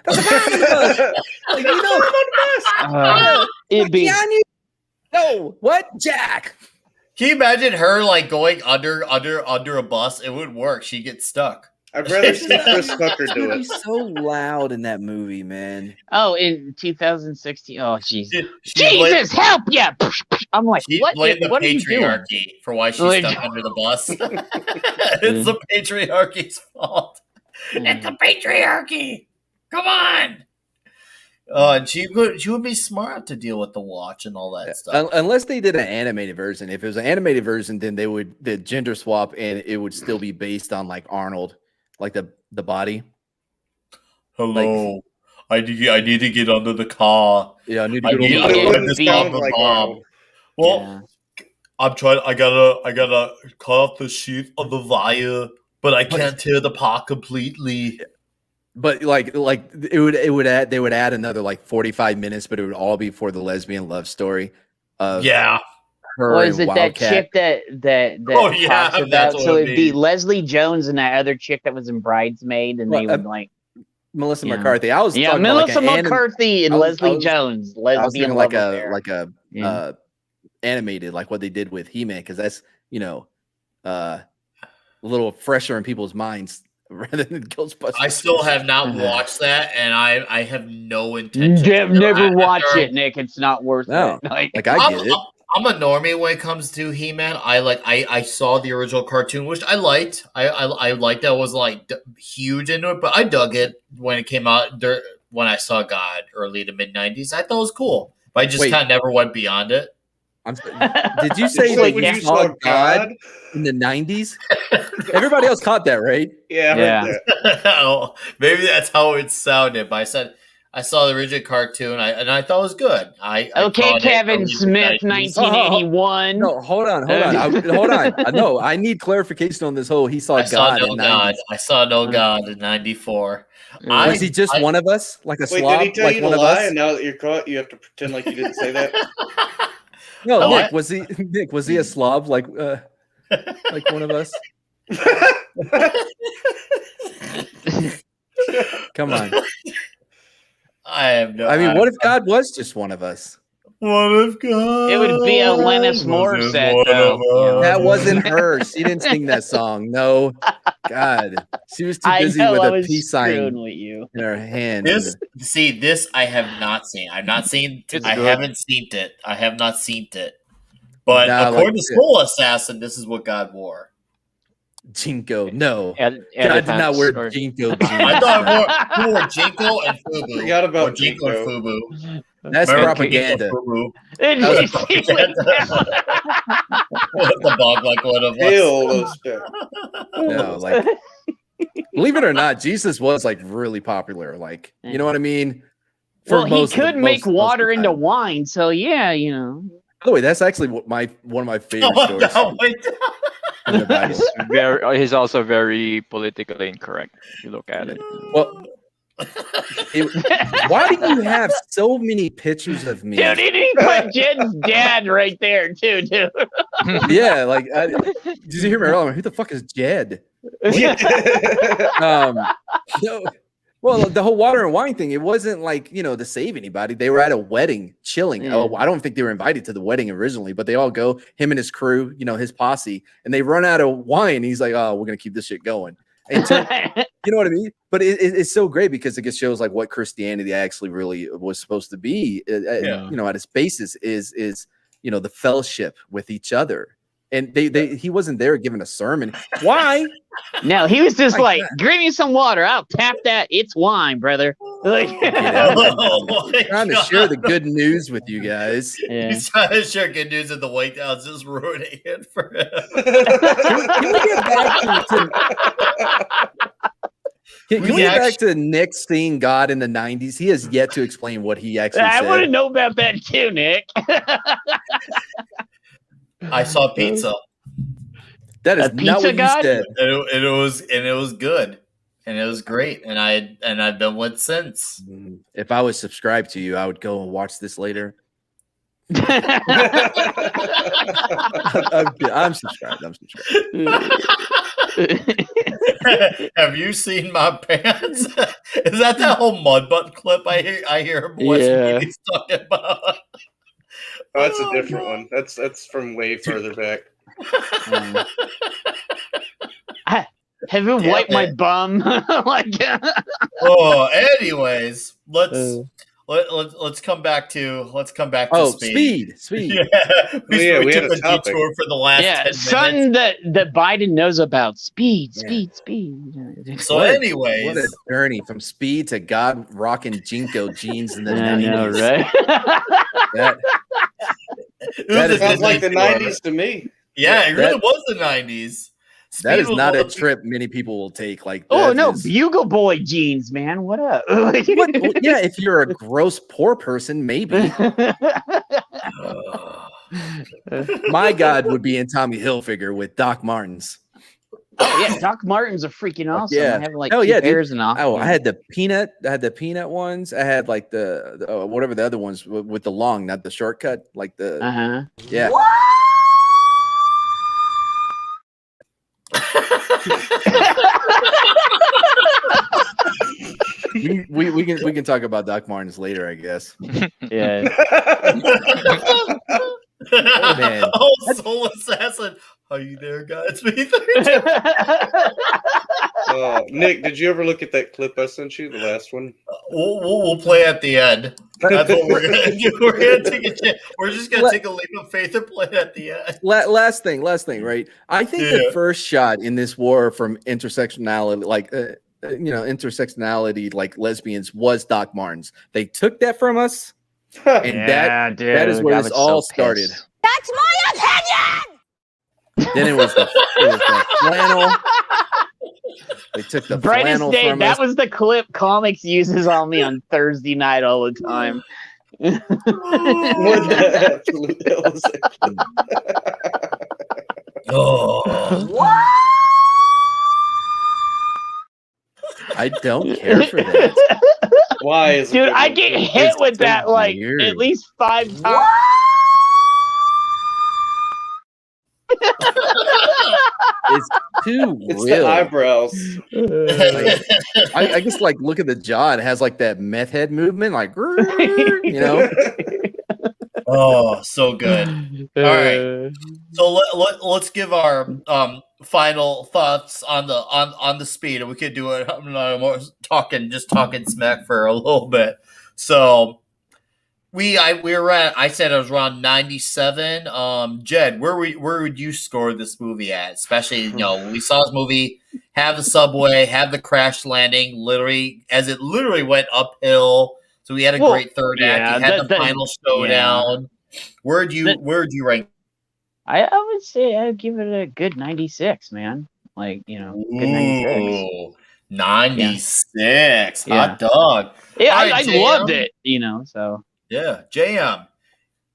on the bus. Like It'd be Keanu. No, what, Jack? Can you imagine her like going under a bus? It wouldn't work. She'd get stuck. I'd rather see Chris Tucker She do would be it. so loud in that movie, man. in 2016. Oh, jeez. She'd Jesus, help ya! I'm like, what? blame the What are you doing? patriarchy for why she's Like- stuck under the bus. It's the patriarchy's fault. It's the patriarchy. Come on. And she would be smart to deal with the watch and all that stuff. Unless they did an animated version. If it was an animated version, then they would the gender swap, and it would still be based on like Arnold, like the body. Hello, I need to get under the car. Yeah, I need I to need go. to to go get to this the- on the like mom. Arnold. Well, Yeah. I'm trying. I gotta cut off the sheath of the wire, but I can't tear the part completely. But like it would add they would add another like 45 minutes, but it would all be for the lesbian love story of Yeah. her Was and it that Wildcat. chick that Oh, yeah, talks that's about? what So it'd it'd be be. Leslie Jones and that other chick that was in Bridesmaid, and Well, they would like, Melissa Yeah. McCarthy. I was yeah, talking about Melissa like McCarthy and I was- Leslie I was- Jones, I was lesbian thinking love like affair. a Yeah. animated, like what they did with He-Man, because that's a little fresher in people's minds rather than Ghostbusters. I still have not Uh-huh. watched that, and I have no intention. Never watch After- it, Nick. It's not worth No. it. Like, Like I get it. I'm a normie when it comes to He-Man. I saw the original cartoon, which I liked. I liked that. I was like huge into it, but I dug it when it came out. When I saw God early to mid '90s, I thought it was cool, but I just Wait. kind of never went beyond it. Did you say So that when you saw God in the 90s? Everybody else caught that, right? Yeah, I Yeah. heard that. Maybe that's how it sounded. But I said I saw the original cartoon, and I thought it was good. I okay, caught it Kevin early Smith, 90s. 1981. No, hold on. Hold on. No, I need clarification on this whole he saw I saw God no in God. 90s. I saw no God in '94. I- Was he just one of us? Like a Wait, slob? did he tell Like you one to of lie? us? And now that you're caught, you have to pretend like you didn't say that. No, Oh, Nick, was he a slob like one of us? Come on. I have no. I mean, what if God was just one of us? What if God? It would be Alanis was Morissette, one though, of you know. us? That wasn't her. She didn't sing that song. No. God. She was too I busy know with I a was peace screwing sign with you. in her hand. This I have not seen. I've not seen. It's I good. haven't seen it. I have not seen it. But Nah, according like- to Soul Assassin, this is what God wore. Jinko. No. Ed- God did not elephants wear or- Jinko I jeans. thought he wore Jinko and Fubu. Forgot about Or Jinko and Jinko. Fubu. That's Remember propaganda. Jinko and Fubu? It's With the bog like one of us. Hell, those stuff. No, like believe it or not, Jesus was like really popular. Like, you know what I mean? well, he most of the- could make most of water the into time. wine, so yeah, you know. By the way, that's actually one of my favorite Oh, stories no, wait. in the Bible. He's also very politically incorrect. If you look at it. Well, why do you have so many pictures of me? Dude, he didn't put Jed's dad right there, too, dude. Yeah, like did you hear me earlier? Who the fuck is Jed? No, well, the whole water and wine thing, it wasn't like, to save anybody. They were at a wedding chilling. Yeah. Oh, I don't think they were invited to the wedding originally, but they all go, him and his crew, his posse, and they run out of wine. He's like, oh, we're going to keep this shit going. And so, you know what I mean? But it's so great because it shows like what Christianity actually really was supposed to be. Yeah. At its basis is the fellowship with each other. And he wasn't there giving a sermon. Why? No, he was just My like, God. give me some water. I'll tap that. It's wine, brother. Like, Oh, my Trying to God. share the good news with you guys. yeah. He's trying to share good news at the White House, just ruining it for him. Can we get back can we get back to Nick seeing God in the 90s? He has yet to explain what he actually I said. want to know about that too, Nick. I saw pizza, That is A not pizza what God? you said. and it was good. and it was great, and I've been with since. If I was subscribed to you, I would go and watch this later. I'm subscribed. Have you seen my pants? Is that whole mud butt clip I hear Wes Yeah. Beatty's talking about? Oh, that's a Oh, different God. one. That's from way further back. Have you Damn wiped my it. bum? Like, Oh, anyways, let's come back to speed. Speed. Yeah, We we had took a a topic. detour for the last yeah, 10 minutes. something that Biden knows about. Speed. So, What anyways, a journey from speed to God rocking Jinko jeans in the I 90s. know, right? That it was a Sounds good like the detour. 90s to me. Yeah, it really that- was the 90s. That is Speed not a was- trip many people will take. Like, Oh that no, is- Bugle Boy jeans, man. What up? What? Well, yeah, if you're a gross poor person, maybe. My God would be in Tommy Hilfiger with Doc Martens. Oh yeah, Doc Martens are freaking awesome. yeah. I have like Oh, two yeah, dude. pairs and all. Oh, I had the peanut ones. I had like the whatever the other ones with the long, not the shortcut, like the Uh-huh. yeah. we can talk about Doc Martens later, I guess. Yeah. Man. Oh, Soul Assassin. Are you there, guys? Nick, did you ever look at that clip I sent you, the last one? We'll play at the end. That's what we're gonna do. We're just gonna take a leap of faith and play at the end. Last thing, right? I think the Yeah. first shot in this war from intersectionality, intersectionality, like lesbians, was Doc Martens. They took that from us, and Yeah, dude, that is where I this was all so started. pissed. That's my opinion! Then it was the flannel. They took the Brightest flannel day. from That us. was the clip comics uses on me on Thursday night all the time. What the absolute hell was that? Oh, I don't care for that. Why is it Dude, good I one? get hit It's with so that like weird. at least 5 times. It's too It's real. the eyebrows. I guess, like, look at the jaw. It has like that meth head movement, like, you know. oh, so good. All right. So let's give our final thoughts on the speed, and we could do it. I'm not more talking smack for a little bit. So we were at. I said it was around 97. Jed, where would you score this movie at? Especially, we saw this movie have the subway, have the crash landing, literally went uphill. So we had a great third act. You had the final showdown. Where'd you rank? I would say I'd give it a good 96, man. Like, good 96. Ooh, 96. Hot dog. Yeah, All right, I JM. loved it, so. Yeah, JM.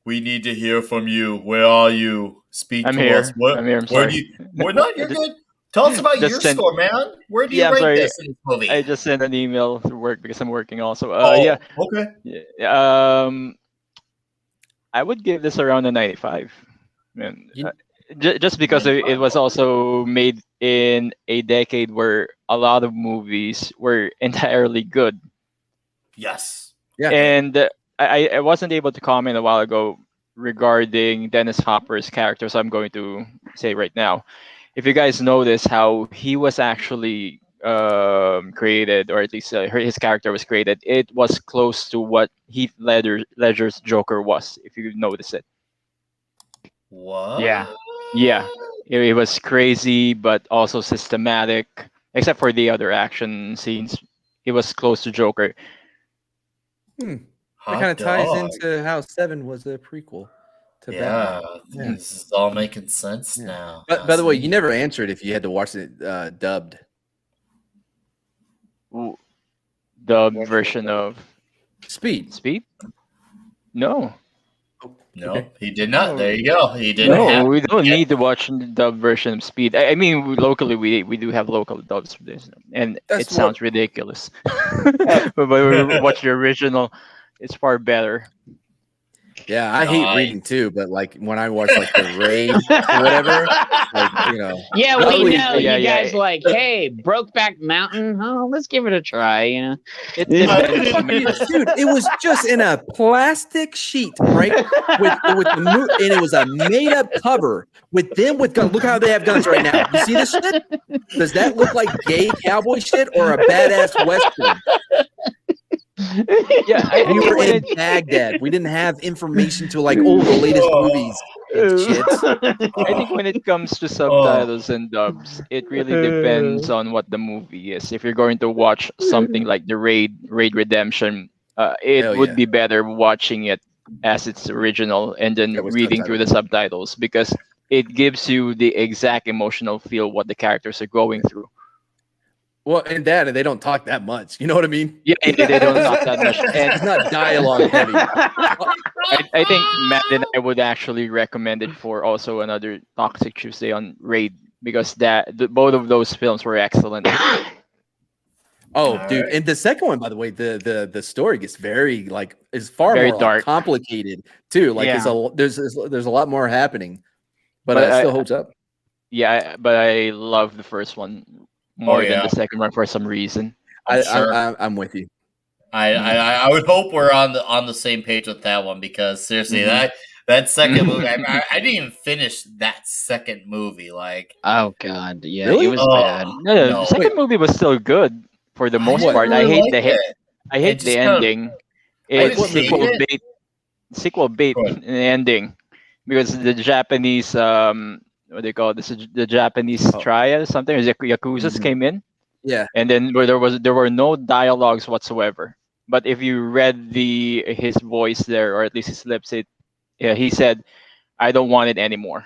We need to hear from you. Where are you? Speak I'm to here. us. What, I'm here. I'm where sorry. we're not. You're good. Tell us about your Just score, man. Where do you I'm rate sorry. this in this movie? I just sent an email to work because I'm working also. Okay. I would give this around a 95. Man, just because it was also made in a decade where a lot of movies were entirely good. Yes. Yeah. And I wasn't able to comment a while ago regarding Dennis Hopper's character, so I'm going to say right now. If you guys notice how he was actually created, or at least his character was created, it was close to what Heath Ledger's Joker was, if you notice it. What? Yeah. It was crazy, but also systematic, except for the other action scenes. It was close to Joker. That kind of ties into how 7 was a prequel to Batman. Yeah, this is all making sense now. But by the way, you never answered if you had to watch it dubbed. The version of Speed. No. No, he did not. No. There you go. He didn't No, have. we don't Yeah. need to watch the dub version of Speed. I mean, locally we do have local dubs for this, and That's it sounds what. ridiculous. But when we watch the original, it's far better. Yeah, I hate Nice. reading too, but like when I watch like the raid or whatever, like Yeah, we luckily- know Yeah, you yeah. guys like, hey, Brokeback Mountain. Oh, let's give it a try. It I depends. didn't- dude, it was just in a plastic sheet, right? With and it was a made up cover with them with guns. Look how they have guns right now. You see this shit? Does that look like gay cowboy shit or a badass western? Yeah, We were when in Baghdad. We didn't have information to like, the latest movies and shit. I think when it comes to subtitles and dubs, it really depends on what the movie is. If you're going to watch something like the Raid Redemption, it Hell would yeah. be better watching it as its original and then Yeah, with reading through the subtitles because it gives you the exact emotional feel what the characters are going through. Well, and they don't talk that much. You know what I mean? Yeah, they don't talk that much. And It's not dialogue heavy. I think Matt and I would actually recommend it for also another Toxic Tuesday on Raid because both of those films were excellent. Oh, All dude! right. And the second one, by the way, the story gets very is far Very more dark. complicated too. Like Yeah. there's a lot more happening, but, But it still holds up. Yeah, but I love the first one more than yeah. the second one for some reason. I'm with you. I would hope we're on the same page with that one because seriously, Mhm. that second movie, I didn't even finish that second movie. Like, Oh God, yeah, Really? it was Oh, bad. No, no. the second movie was still good for the most didn't part. really I hate like the it. I hate It the just kind of- ending. I It's didn't hate it. sequel bait Go in the ending because the Japanese what do you call this? The Japanese Oh. triad something or Yakuza's Mhm. came in. Yeah. And then where there were no dialogues whatsoever. But if you read his voice there, or at least his lips, he said, "I don't want it anymore."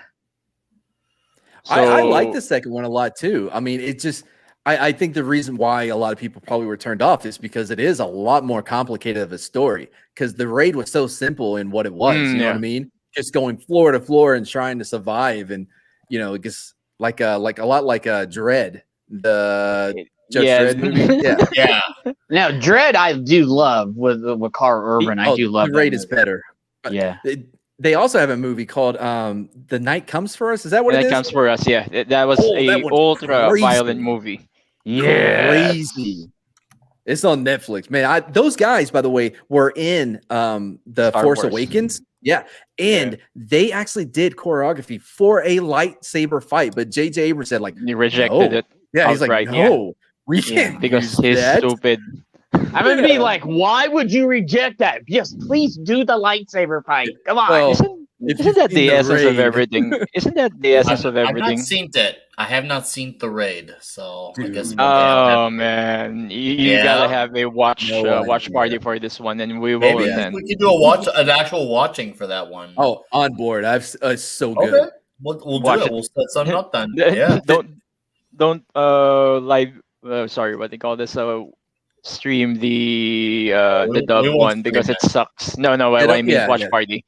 I like the second one a lot too. I mean, it just I think the reason why a lot of people probably were turned off is because it is a lot more complicated of a story. Because the raid was so simple in what it was, you know what I mean? Just going floor to floor and trying to survive, and it gets like a lot like Dread, the Judge Dredd movie. Yeah. Yeah, Now, Dread, I do love with Carl Urban. I do love the that raid is movie. better. Yeah. They also have a movie called The Night Comes for Us. Is that what And it it is? comes for us. Yeah, that was Oh, that a one's ultra crazy. violent movie. Crazy. It's on Netflix, man. Those guys, by the way, were in the Star Force Wars. Awakens. Yeah, and they actually did choreography for a lightsaber fight, but J.J. Abrams said, like, He rejected no. it. Yeah, he's like, outright, no, we Yeah, can't because use he's that. stupid. I'm gonna be like, why would you reject that? Yes, please do the lightsaber fight. Come on. Well, Isn't if you've that seen the The essence of Raid- everything? Isn't that the essence of I've everything? not seen it. I have not seen the raid, so I guess. Dude. Oh man, you Yeah. gotta have a watch No watch idea. party for this one, and we will Maybe attend. we could do an actual watching for that one. Oh, on board. It's so good. okay. We'll do Watch it. it. We'll set something up then. Yeah. don't live. Sorry, what they call this? Stream the dub we won't one stream because it it. sucks. No, what I mean Yeah, watch yeah. party.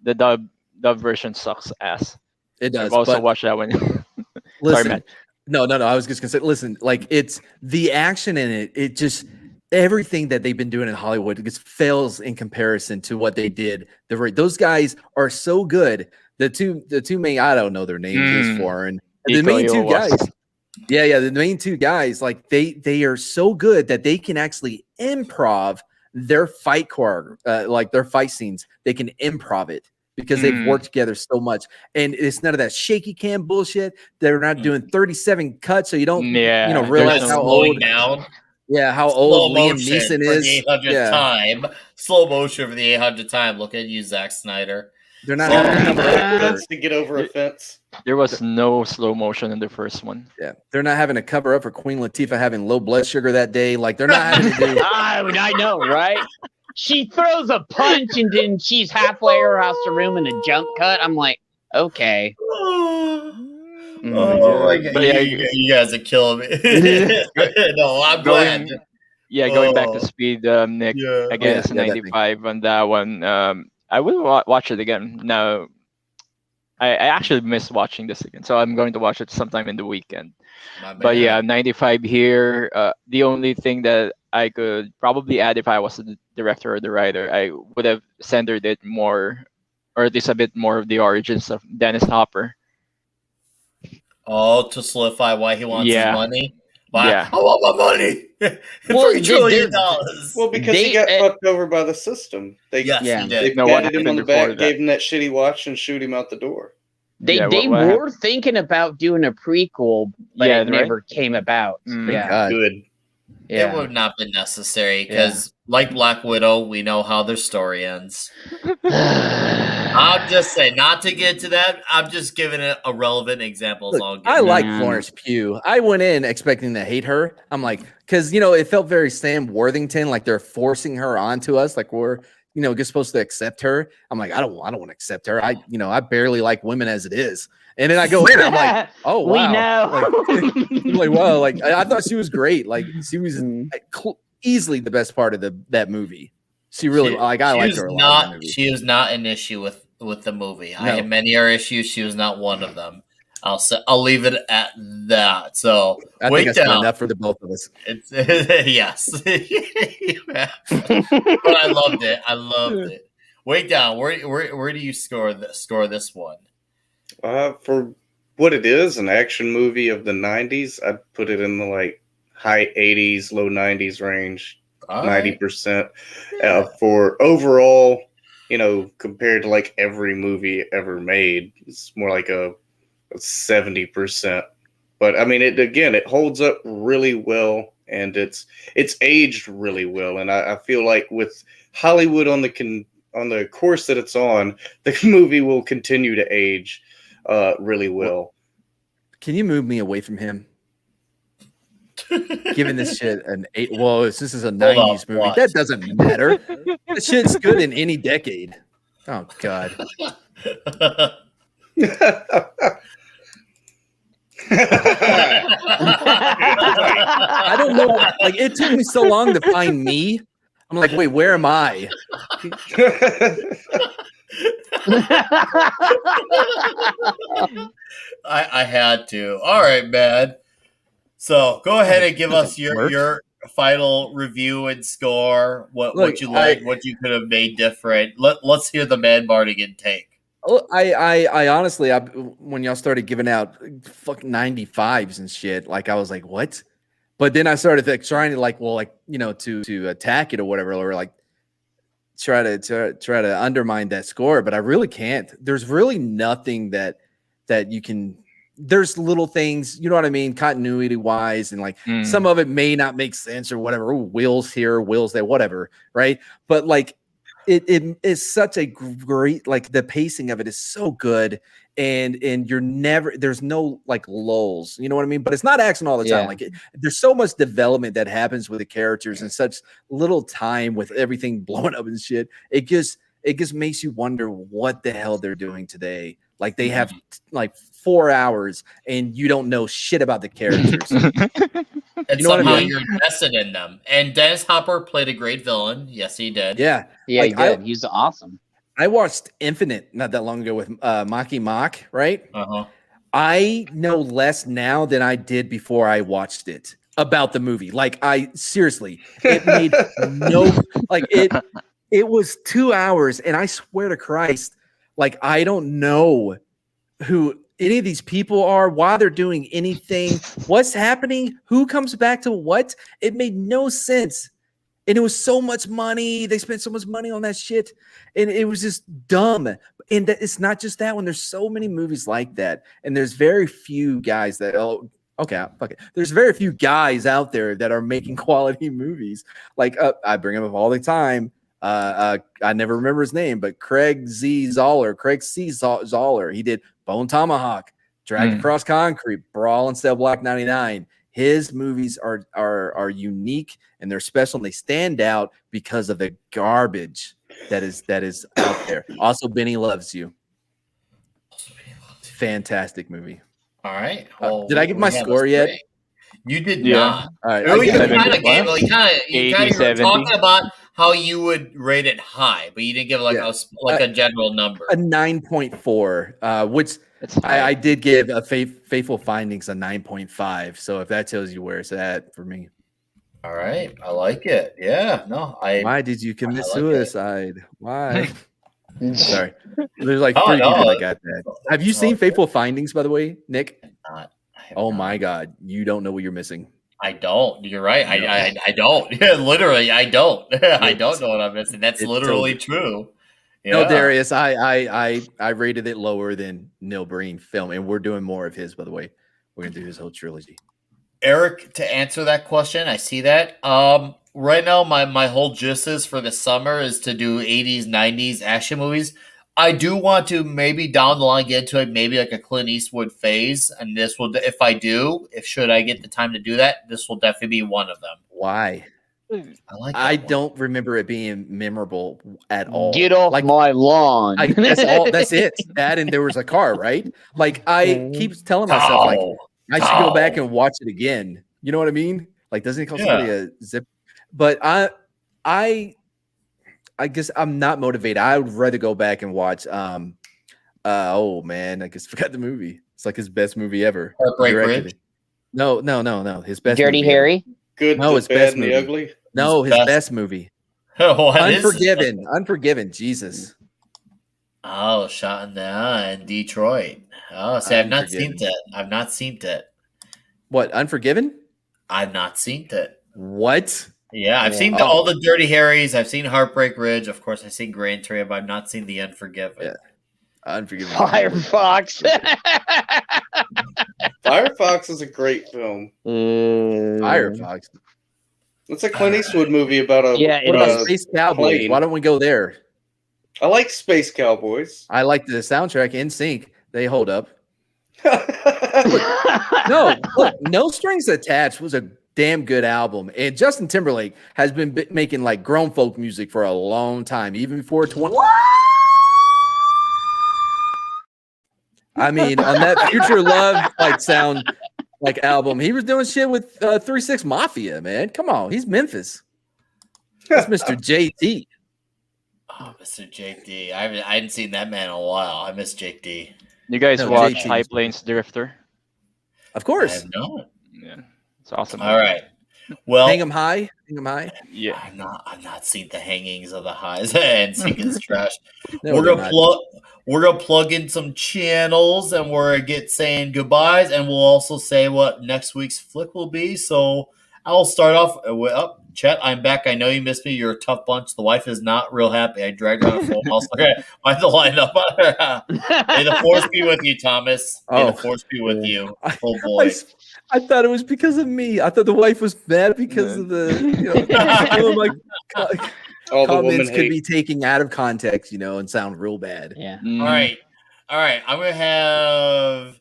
The dub version sucks ass. It does. I've also but watched that one. listen, Matt. No. I was just gonna say, listen, like it's the action in it. It just everything that they've been doing in Hollywood just fails in comparison to what they did. Those guys are so good. The two main, I don't know their names. It's foreign. The Iko main two Iwasa. guys. Yeah. The main two guys, like they are so good that they can actually improv their fight like their fight scenes. They can improv it because they've worked together so much, and it's none of that shaky cam bullshit. They're not doing 37 cuts, so you don't realize there's how no old. down. Yeah, how Slow old Liam motion Neeson for is. the 800th Yeah, time. Slow motion for the 800th time. Look at you, Zack Snyder. they're not Oh, having to cover up. Fence to get over a fence. There was no slow motion in the first one. Yeah, they're not having to cover up for Queen Latifah having low blood sugar that day. Like they're not having to do. I know, right? She throws a punch and then she's halfway across the room in a jump cut. I'm like, okay. Oh my my god! But yeah, you guys are killing me. No, I'm glad. Going back to Speed, Nick. Yeah. Again, yeah, it's yeah, that 95 on that one. I will watch it again. No, I actually missed watching this again, so I'm going to watch it sometime in the weekend. My But yeah, man. 95 here. The only thing that I could probably add if I was the director or the writer, I would have centered it more, or at least a bit more of the origins of Dennis Hopper. Oh, to solidify why he wants his Yeah, money. Why? yeah. I want my money. Well, $3 trillion. Well, because he They, got fucked over by the system. Yes, Yeah. he They did. No, what patted him on happened the before back, that? gave him that shitty watch, and shoot him out the door. Yeah, they what were thinking about doing a prequel, but Yeah, it right? never came about. Mm. Thank Yeah, God. Good. It yeah. would not been necessary because, like Black Widow, we know how their story ends. I'm just saying, not to get to that. I'm just giving it a relevant example. Look, I'll I give like Man. Florence Pugh. I went in expecting to hate her. I'm like, because it felt very Sam Worthington, like they're forcing her onto us, like we're just supposed to accept her. I'm like, I don't want to accept her. I barely like women as it is. And then I go in, I'm like, oh wow, We know. like, I'm like wow, like I thought she was great. Like she was Mm. easily the best part of that movie. She really I liked her a lot in the movie. She was not an issue with the movie. I No. had many other issues. She was not one of them. I'll leave it at that. So I wait think that's good down. enough for the both of us. It's yes, but I loved it. I loved it. Wait down. Where do you score this one? For what it is, an action movie of the '90s, I'd put it in the like high '80s, low '90s range, All right. 90%. For overall, compared to like every movie ever made, it's more like a 70%. But I mean, it holds up really well, and it's aged really well. And I feel like with Hollywood on the course that it's on, the movie will continue to age really well. Can you move me away from him? Giving this shit an 8. Whoa, this is a 90s movie. what? That doesn't matter. That shit's good in any decade. Oh God. I don't know. Like it took me so long to find me. I'm like, wait, where am I? I had to. All right, man. So go ahead and give us your final review and score. What you like, what you could have made different. Let's hear the Man Mardigan take. I honestly, when y'all started giving out fucking 95s and shit, like I was like, what? But then I started trying to to attack it or whatever, or like try to undermine that score. But I really can't. There's really nothing that you can. There's little things, you know what I mean, continuity wise, and like some of it may not make sense or whatever. Ooh, wheels here, wheels there, whatever, right? But like it is such a great, like the pacing of it is so good, and there's no like lulls, you know what I mean? But it's not action all the time. Like there's so much development that happens with the characters in such little time with everything blowing up and shit. It just makes you wonder what the hell they're doing today. Like they have like 4 hours and you don't know shit about the characters. And you know somehow what I mean? you're invested in them. And Dennis Hopper played a great villain. Yes, he did. Yeah. Yeah, like, he did. He's awesome. I watched Infinite not that long ago with Maki Mock, right? Uh-huh. I know less now than I did before I watched it about the movie. Like I seriously, it made no like it was 2 hours, and I swear to Christ, like I don't know who any of these people are, why they're doing anything, what's happening, who comes back to what. It made no sense. And it was so much money. They spent so much money on that shit. And it was just dumb. And it's not just that one. There's so many movies like that. And there's very few guys that, fuck it. There's very few guys out there that are making quality movies. Like I bring him up all the time. I never remember his name, but Craig C. Zoller. He did Bone Tomahawk, Dragged Across Concrete, Brawl and Cell Block 99. His movies are unique and they're special and they stand out because of the garbage that is out there. Also, Benny Loves You. Fantastic movie. All right. Well, did I give my score yet? You did Yeah. not. All right. You kind of gave, you were talking about how you would rate it high, but you didn't give like Yeah. a general number. A 9.4, which That's high. I did give a Faithful Findings a 9.5. So if that tells you where it's at for me. All right, I like it. Yeah, no, Why did you commit I like it. suicide? Why? Sorry. There's like Oh, 3 people no, that got that. Have you it's all seen good. Faithful Findings, by the way, Nick? I have Oh not. my God. You don't know what you're missing. I don't. You're right. No. I don't. Yeah, literally, I don't. I don't It's- know what I'm missing. That's it's literally so- true. No, Yeah. Darius, I rated it lower than Neil Breen film, and we're doing more of his, by the way. We're gonna do his whole trilogy. Eric, to answer that question, I see that. Right now, my whole gist is for the summer is to do 80s, 90s action movies. I do want to maybe down the line get into maybe like a Clint Eastwood phase, and this will, if I do, if should I get the time to do that, this will definitely be one of them. Why? I like. I that one. don't remember it being memorable at all. Get off Like, my lawn. that's all. That's it. That and there was a car, right? Like I keep telling myself, like I should go back and watch it again. You know what I mean? Like, doesn't it cost somebody a zip? But I guess I'm not motivated. I would rather go back and watch. Oh man, I guess I forgot the movie. It's like his best movie ever. Heartbreak Directed Ridge? it. No. His best. Dirty movie ever. Harry. Good, No, the it's bad, best and the movie. ugly. No, his best. best movie. What is Unforgiven. Unforgiven. Jesus. Oh, Shot in the Eye in Detroit. Oh, see, I've not seen Unforgiven. it. I've not seen it. What? Unforgiven? I've not seen it. What? Yeah, I've Yeah. seen all the Dirty Harrys. I've seen Heartbreak Ridge. Of course, I've seen Gran Turismo, but I've not seen The Unforgiven. Yeah. Unforgiven. Firefox. Firefox is a great film. Firefox. It's a Clint Eastwood movie about a. Yeah, What about is. Space Cowboys? plane. Why don't we go there? I like Space Cowboys. I like the soundtrack in sync. They hold up. No, look, No Strings Attached was a damn good album. And Justin Timberlake has been making like grown folk music for a long time, even before 20. I mean, on that Future Love like sound like album, he was doing shit with 3-6 Mafia, man. Come on, he's Memphis. That's Mr. JT. Oh, Mr. Jake D. I hadn't seen that man in a while. I miss Jake D. You guys No, watch JT. High Plains Drifter? Of I course. have not. Yeah, it's awesome. All right. Well, Hang 'em high. Hang 'em high. Yeah. I've not seen the hangings of the highs and sinking is trash. No, we're they're gonna not. plug in some channels and we're get saying goodbyes, and we'll also say what next week's flick will be. So I'll start off with Chet. I'm back. I know you missed me. You're a tough bunch. The wife is not real happy. I dragged her on a phone call. Okay, why the line up? May the force be with you, Thomas. May the force be with you. Oh boy. I thought it was because of me. I thought the wife was mad because of the, some of my All the woman comments could hate. be taken out of context, and sound real bad. Yeah. Mhm. All right. I'm gonna have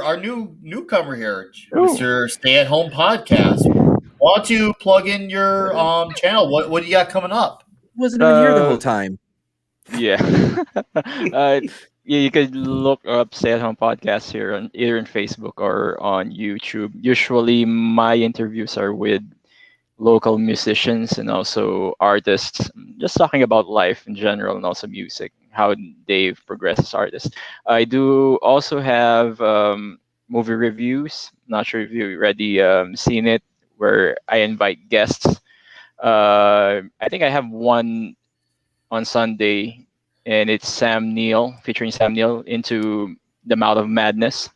our newcomer here, Mr. Stay at Home Podcast. Why don't you plug in your channel? What do you got coming up? Wasn't even here the whole time. Yeah. Yeah, you could look up Stay at Home Podcast here on either in Facebook or on YouTube. Usually my interviews are with local musicians and also artists, just talking about life in general and also music, how they've progressed as artists. I do also have movie reviews. Not sure if you've already seen it, where I invite guests. I think I have one on Sunday, and it's featuring Sam Neill into The Mouth of Madness.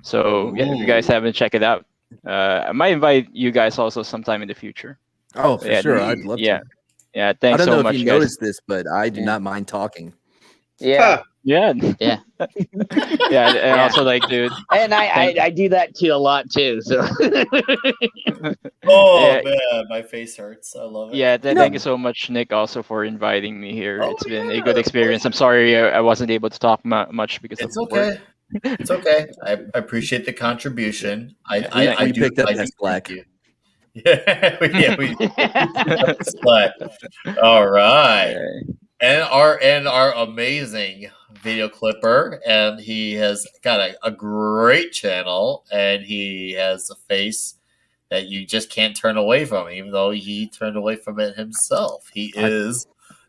So yeah, if you guys haven't checked it out, I might invite you guys also sometime in the future. Oh, for Yeah, sure. I'd love Yeah, to. yeah. I Thanks don't so know much, if you guys. noticed this, but I do Yeah. not mind talking. Yeah. Yeah, Yeah. yeah, and Yeah. also like, dude, And I do that too a lot too. So Oh Yeah. man, my face hurts. I love it. yeah. No. Thank you so much, Nick, also for inviting me here. Oh, It's been a yeah, good of experience. I'm sorry I wasn't able to talk much because It's of work. okay. It's okay. I appreciate the contribution. Yeah, I we do. picked up I do that thank slack. you. Yeah, we picked up the slack. All right. And our amazing video clipper, and he has got a great channel, and he has a face that you just can't turn away from, even though he turned away from it himself. He is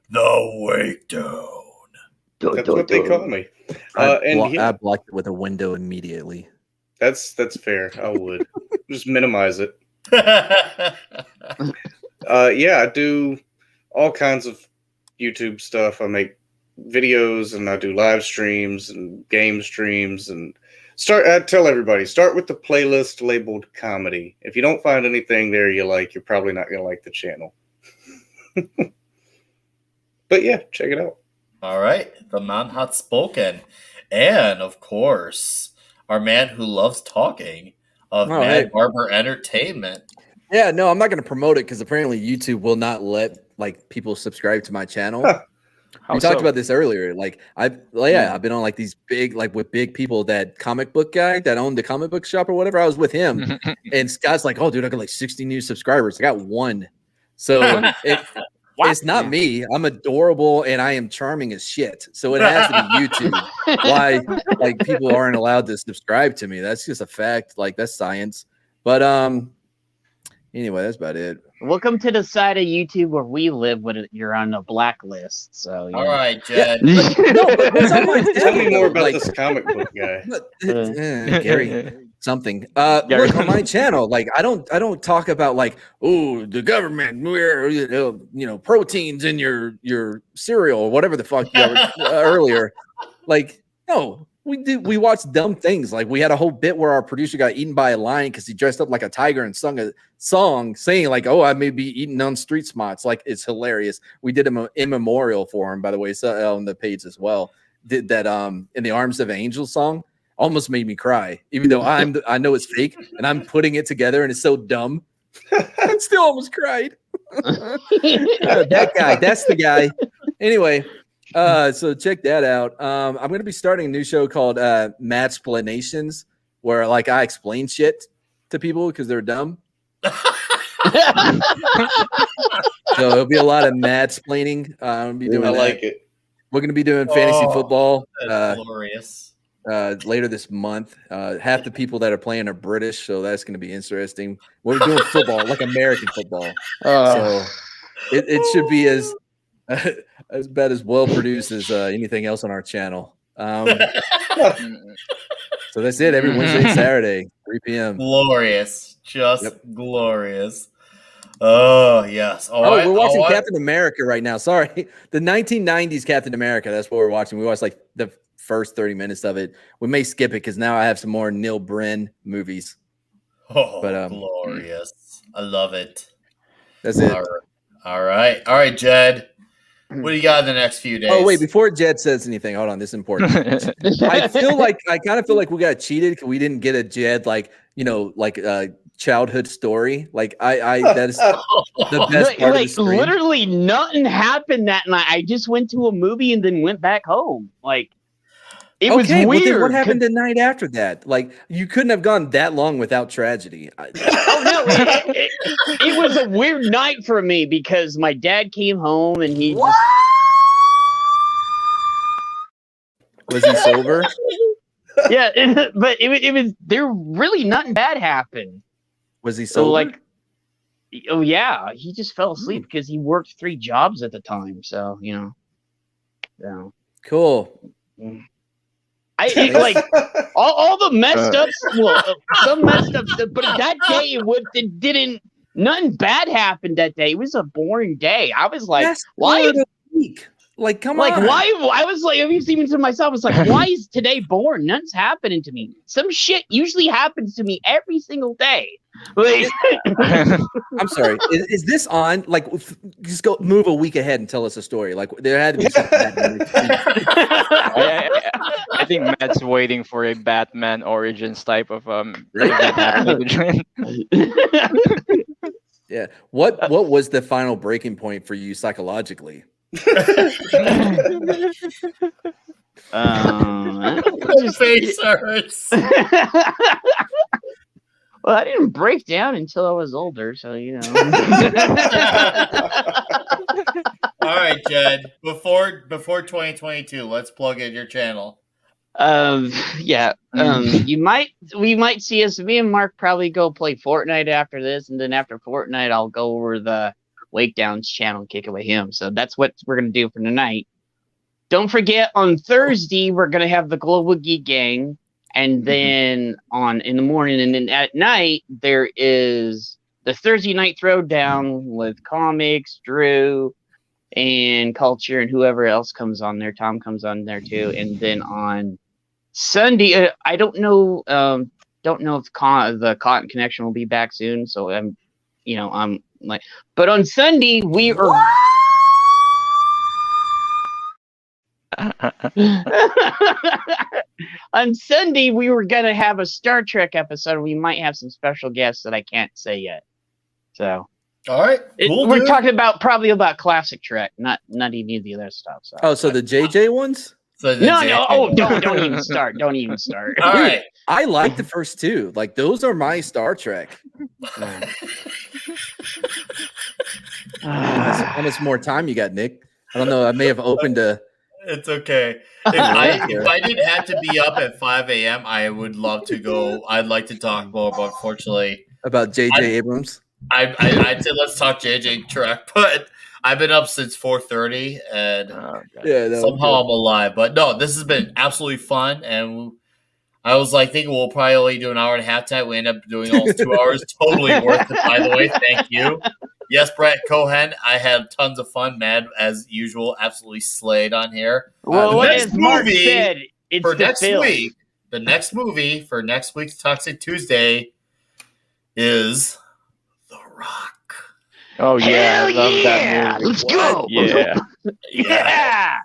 the Wake Down. That's what they call me. I blocked it with a window immediately. That's fair. I would just minimize it. I do all kinds of YouTube stuff. I make videos and I do live streams and game streams and I tell everybody, start with the playlist labeled comedy. If you don't find anything there you like, you're probably not going to like the channel. But yeah, check it out. All right, the man had spoken. And, of course, our man who loves talking of Mad Barber Entertainment. Yeah, no, I'm not going to promote it because apparently YouTube will not let people subscribe to my channel. We talked about this earlier. I've been on these big, with big people. That comic book guy that owned the comic book shop or whatever. I was with him, and Scott's like, "Oh, dude, I got 60 new subscribers. I got one." So it's not me. I'm adorable and I am charming as shit. So it has to be YouTube. Why people aren't allowed to subscribe to me? That's just a fact. That's science. But anyway, that's about it. Welcome to the side of YouTube where we live when you're on a blacklist. So all right, Jed. Yeah. Tell me more about this comic book guy. Gary. Something. Look on my channel. I don't talk about the government, proteins in your cereal or whatever the fuck you earlier. No. We watched dumb things. We had a whole bit where our producer got eaten by a lion because he dressed up like a tiger and sung a song saying I may be eaten on street smarts. It's hilarious. We did an immemorial for him, by the way, on the page as well. Did that in the Arms of Angels song. Almost made me cry, even though I know it's fake and I'm putting it together and it's so dumb. I still almost cried. That guy, that's the guy. Anyway. So check that out. I'm going to be starting a new show called Madsplanations, where I explain shit to people because they're dumb. So it'll be a lot of madsplaining. I'm gonna be doing it. We're going to be doing fantasy football. Glorious. Later this month. Half the people that are playing are British, so that's going to be interesting. We're doing football, American football. So it should be as about as well produced as anything else on our channel. So that's it. Every Wednesday and Saturday, 3 p.m. Glorious. Just glorious. Oh, yes. All right. We're watching Captain America right now. Sorry. The 1990s Captain America. That's what we're watching. We watched the first 30 minutes of it. We may skip it because now I have some more Neil Bren movies. Oh, but, glorious. I love it. That's it. All right, Jed. What do you got in the next few days? Oh, wait, before Jed says anything, hold on, this is important. I kind of feel like we got cheated because we didn't get a Jed, a childhood story. That is the best part of the stream. Literally nothing happened that night. I just went to a movie and then went back home. It was weird. Well, then what happened the night after that? You couldn't have gone that long without tragedy. It was a weird night for me because my dad came home and he just... Was he sober? Yeah, but it was there. Really, nothing bad happened. Was he sober? Oh yeah, he just fell asleep because he worked 3 jobs at the time. So Cool. All the messed up, some messed up stuff, but that day nothing bad happened that day. It was a boring day. I was like, why? Come on. Why? I was even to myself, I was like, why is today boring? Nothing's happening to me. Some shit usually happens to me every single day. I'm sorry. Is this on? Just go move a week ahead and tell us a story. There had to be something. I think Matt's waiting for a Batman Origins type of Yeah. What was the final breaking point for you psychologically? His face hurts. Well, I didn't break down until I was older, so All right, Jed. Before 2022, let's plug in your channel. Yeah. We might see us. Me and Mark probably go play Fortnite after this, and then after Fortnite, I'll go over the Wake Downs channel and kick it with him. So that's what we're gonna do for tonight. Don't forget, on Thursday we're gonna have the Global Geek Gang, and then in the morning, and then at night there is the Thursday night throwdown with comics, Drew, and Culture, and whoever else comes on there. Tom comes on there too, and then on Sunday, I don't know if the Cotton Connection will be back soon. So I'm like, but on Sunday we are. On Sunday, we were gonna have a Star Trek episode. We might have some special guests that I can't say yet. So, all right, cool. We're talking probably about classic Trek, not even the other stuff. So the JJ ones? No. Oh, don't even start. Don't even start. All right. I like the first two. Like those are my Star Trek. How much more time you got, Nick? I don't know. I may have opened a. It's okay. If I didn't have to be up at 5 a.m., I would love to go. I'd like to talk more, but unfortunately, about J.J. Abrams. I'd say let's talk J.J. Trek, but I've been up since 4:30, and somehow I'm alive. But no, this has been absolutely fun, and I was like thinking we'll probably only do an hour and a half tonight. We end up doing almost 2 hours. Totally worth it, by the way. Thank you. Yes, Brett Cohen, I had tons of fun. Mad, as usual, absolutely slayed on here. Well, what as Mark said, it's for the next film. week, the next movie for next week's Toxic Tuesday is The Rock. Oh, yeah. Hell I love that movie. Let's go. Yeah.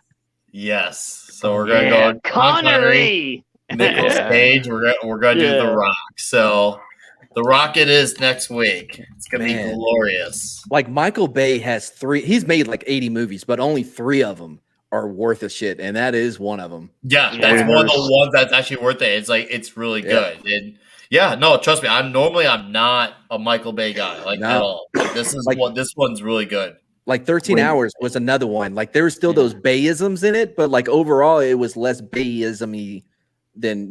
Yes. So we're going to go Connery. Nicolas Cage. We're gonna do The Rock. So The Rock it is next week. It's gonna be glorious. Like Michael Bay has 3. He's made like 80 movies, but only 3 of them are worth a shit, and that is one of them. Yeah, that's one of the ones that's actually worth it. It's like it's really good. And no, trust me. I'm not a Michael Bay guy at all. Like, this one's really good. Like 13 Hours was another one. Like there were still those Bayisms in it, but like overall it was less Bayism-y than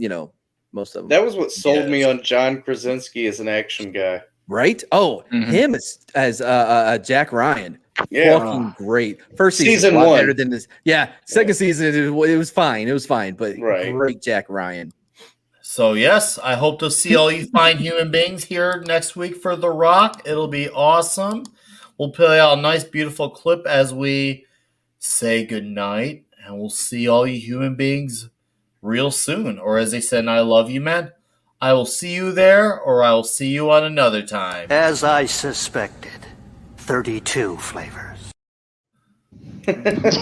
most of them. That was what sold me on John Krasinski as an action guy. Right? Oh, him as Jack Ryan. Yeah. Fucking great. First season was better than this. Yeah. Second season, it was fine. It was fine, but great Jack Ryan. So, yes, I hope to see all you fine human beings here next week for The Rock. It'll be awesome. We'll play out a nice, beautiful clip as we say goodnight, and we'll see all you human beings real soon. Or as they said, I love you, man. I will see you there, or I will see you on another time. As I suspected, 32 flavors.